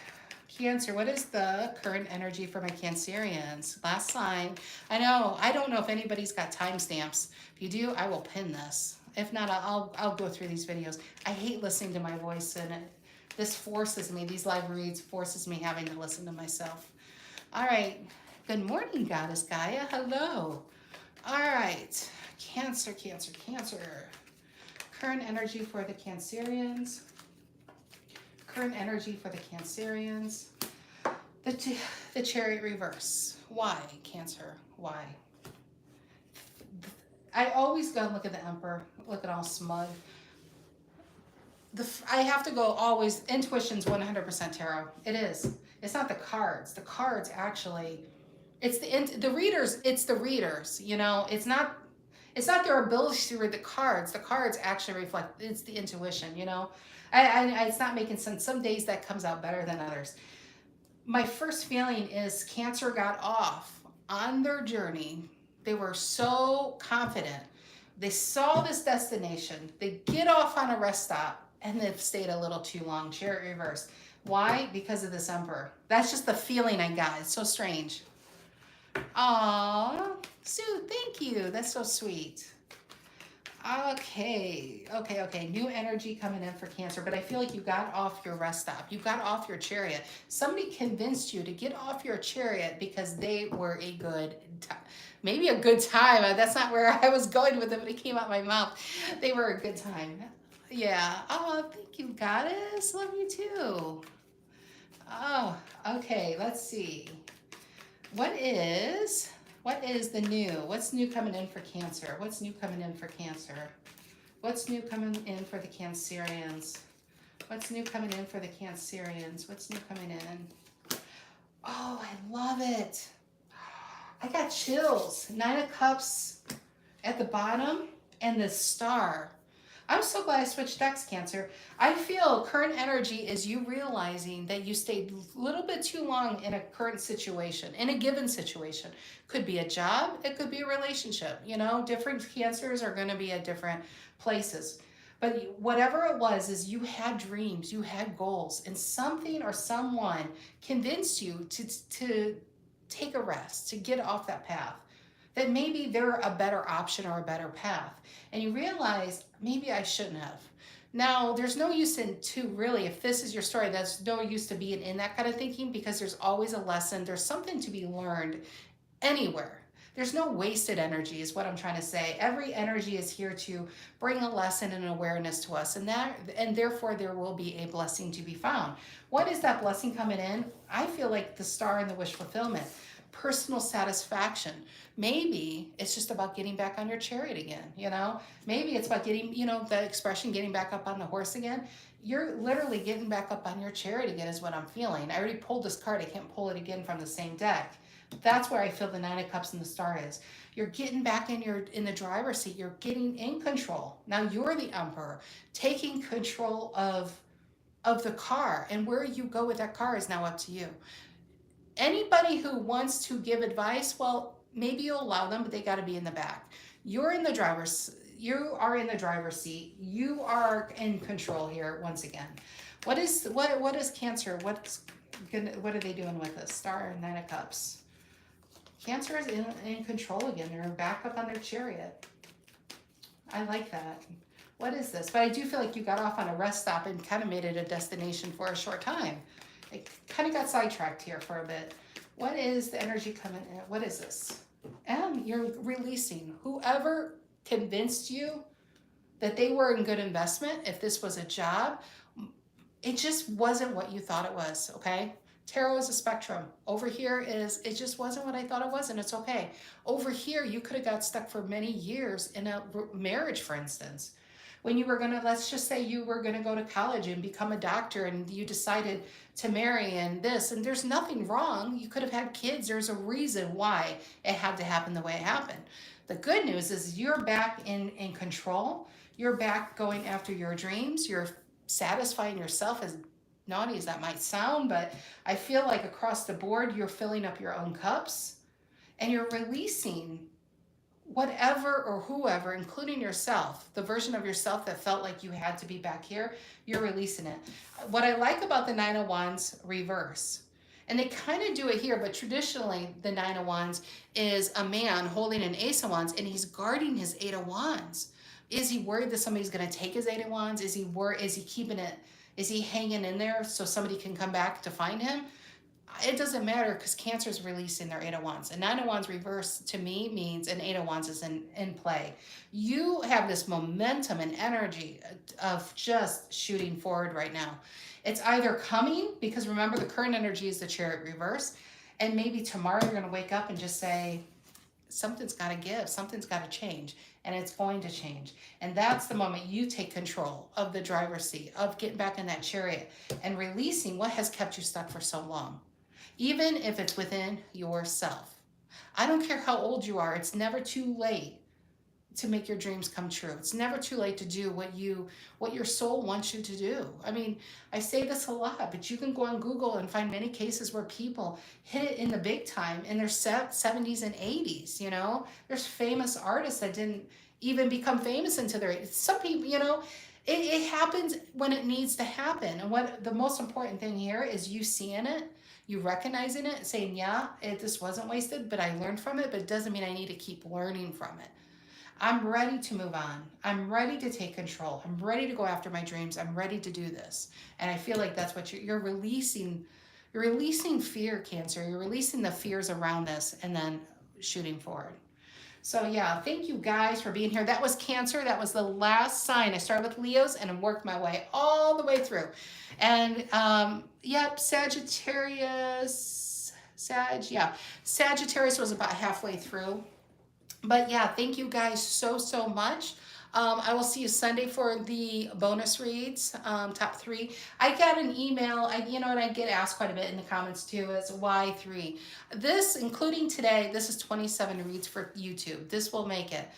Cancer, what is the current energy for my Cancerians? Last sign. I don't know if anybody's got timestamps. If you do, I will pin this. If not, I'll go through these videos. I hate listening to my voice, and this forces me, these live reads forces me having to listen to myself. All right. Good morning, Goddess Gaia. Hello. All right. Cancer, Cancer, Cancer. Current energy for the Cancerians. Current energy for the Cancerians. The Chariot reverse. Why, Cancer? Why? I always go and look at the Emperor, looking all smug. I have to go always, intuition's 100% tarot. It is. It's not the cards. The cards actually, it's the readers, you know. It's not their ability to read the cards. The cards actually reflect, it's the intuition, you know. It's not making sense. Some days that comes out better than others. My first feeling is Cancer got off on their journey. They were so confident. They saw this destination. They get off on a rest stop and they've stayed a little too long. Chariot reverse. Why? Because of this Emperor. That's just the feeling I got. It's so strange. Aw, Sue, thank you. That's so sweet. Okay. New energy coming in for Cancer, but I feel like you got off your rest stop. You got off your chariot. Somebody convinced you to get off your chariot because they were a good time. Maybe a good time. That's not where I was going with it, but it came out my mouth. They were a good time. Yeah. Oh, thank you, Goddess. Love you too. Oh, okay. Let's see. What is the new? What's new coming in for Cancer? What's new coming in for Cancer? What's new coming in for the Cancerians? What's new coming in for the Cancerians? What's new coming in? Oh, I love it. I got chills. 9 of Cups at the bottom and the Star. I'm so glad I switched decks, Cancer. I feel current energy is you realizing that you stayed a little bit too long in a current situation, in a given situation. Could be a job, it could be a relationship. You know, different Cancers are going to be at different places. But whatever it was, is you had dreams, you had goals, and something or someone convinced you to take a rest, to get off that path. that maybe they're a better option or a better path. And you realize, maybe I shouldn't have. Now, there's no use in to really, if this is your story, there's no use to being in that kind of thinking, because there's always a lesson. There's something to be learned anywhere. There's no wasted energy is what I'm trying to say. Every energy is here to bring a lesson and awareness to us, and therefore there will be a blessing to be found. What is that blessing coming in? I feel like the star and the wish fulfillment, personal satisfaction. Maybe it's just about getting back on your chariot again, you know? Maybe it's about getting, you know, the expression getting back up on the horse again. You're literally getting back up on your chariot again is what I'm feeling. I already pulled this card. I can't pull it again from the same deck. That's where I feel the Nine of Cups and the Star is. You're getting back in the driver's seat. You're getting in control. Now you're the emperor, taking control of the car, and where you go with that car is now up to you. Anybody who wants to give advice, well, maybe you'll allow them, but they got to be in the back. You are in the driver's seat. You are in control here once again. What is Cancer? What are they doing with this Star and Nine of Cups? Cancer is in control again. They're back up on their chariot. I like that. What is this? But I do feel like you got off on a rest stop and kind of made it a destination for a short time. It kind of got sidetracked here for a bit. What is the energy coming in? What is this? You're releasing. Whoever convinced you that they were in good investment, if this was a job, it just wasn't what you thought it was, okay? Tarot is a spectrum. Over here it just wasn't what I thought it was, and it's okay. Over here, you could have got stuck for many years in a marriage, for instance. When you were gonna, let's just say you were gonna go to college and become a doctor, and you decided to marry and there's nothing wrong. You could have had kids. There's a reason why it had to happen the way it happened. The good news is you're back in control. You're back going after your dreams. You're satisfying yourself, as naughty as that might sound, but I feel like across the board, you're filling up your own cups and you're releasing whatever or whoever, including yourself, the version of yourself that felt like you had to be back here, you're releasing it. What I like about the Nine of Wands reverse, and they kind of do it here, but traditionally the Nine of Wands is a man holding an Ace of Wands and he's guarding his Eight of Wands. Is he worried that somebody's going to take his Eight of Wands? Is he keeping it? Is he hanging in there so somebody can come back to find him? It doesn't matter, because Cancer is releasing their Eight of Wands. And Nine of Wands reverse to me means an Eight of Wands is in play. You have this momentum and energy of just shooting forward right now. It's either coming, because remember the current energy is the Chariot reverse, and maybe tomorrow you're going to wake up and just say, something's got to give, something's got to change, and it's going to change. And that's the moment you take control of the driver's seat, of getting back in that chariot and releasing what has kept you stuck for so long, even if it's within yourself. I don't care how old you are. It's never too late to make your dreams come true. It's never too late to do what your soul wants you to do. I mean, I say this a lot, but you can go on Google and find many cases where people hit it in the big time in their 70s and 80s, you know? There's famous artists that didn't even become famous until their 80s. Some people, you know, it happens when it needs to happen. And what the most important thing here is you seeing it, you recognizing it, saying, yeah, this wasn't wasted, but I learned from it, but it doesn't mean I need to keep learning from it. I'm ready to move on. I'm ready to take control. I'm ready to go after my dreams. I'm ready to do this. And I feel like that's what you're releasing. You're releasing fear, Cancer. You're releasing the fears around this and then shooting forward. So yeah, thank you guys for being here. That was Cancer. That was the last sign. I started with Leos and I worked my way all the way through. And yep, Sagittarius, Sagittarius was about halfway through. But yeah, thank you guys so much. I will see you Sunday for the bonus reads, top 3. I got an email, you know, and I get asked quite a bit in the comments too, is why 3? This, including today, this is 27 reads for YouTube. This will make it,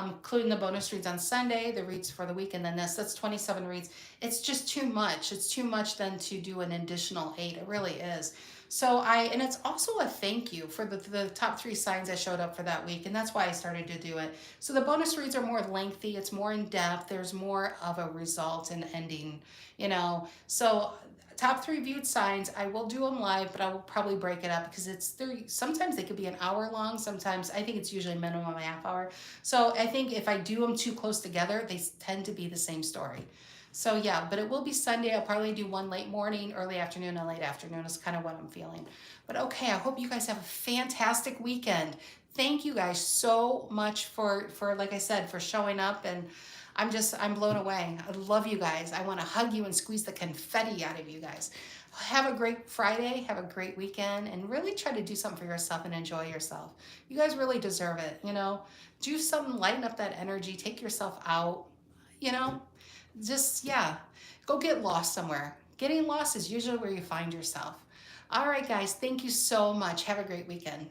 including the bonus reads on Sunday, the reads for the week, and then that's 27 reads. It's just too much. It's too much then to do an additional 8. It really is. So and it's also a thank you for the top 3 signs that showed up for that week. And that's why I started to do it. So the bonus reads are more lengthy. It's more in depth. There's more of a result and ending, you know. So top 3 viewed signs, I will do them live, but I will probably break it up because sometimes they could be an hour long. Sometimes I think it's usually minimum a half hour. So I think if I do them too close together, they tend to be the same story. So yeah, but it will be Sunday. I'll probably do one late morning, early afternoon, and late afternoon is kind of what I'm feeling. But okay, I hope you guys have a fantastic weekend. Thank you guys so much for like I said, for showing up, and I'm blown away. I love you guys. I want to hug you and squeeze the confetti out of you guys. Have a great Friday. Have a great weekend, and really try to do something for yourself and enjoy yourself. You guys really deserve it. Do something, lighten up that energy, take yourself out, you know, just, yeah, go get lost somewhere. Getting lost is usually where you find yourself. All right, guys, thank you so much. Have a great weekend.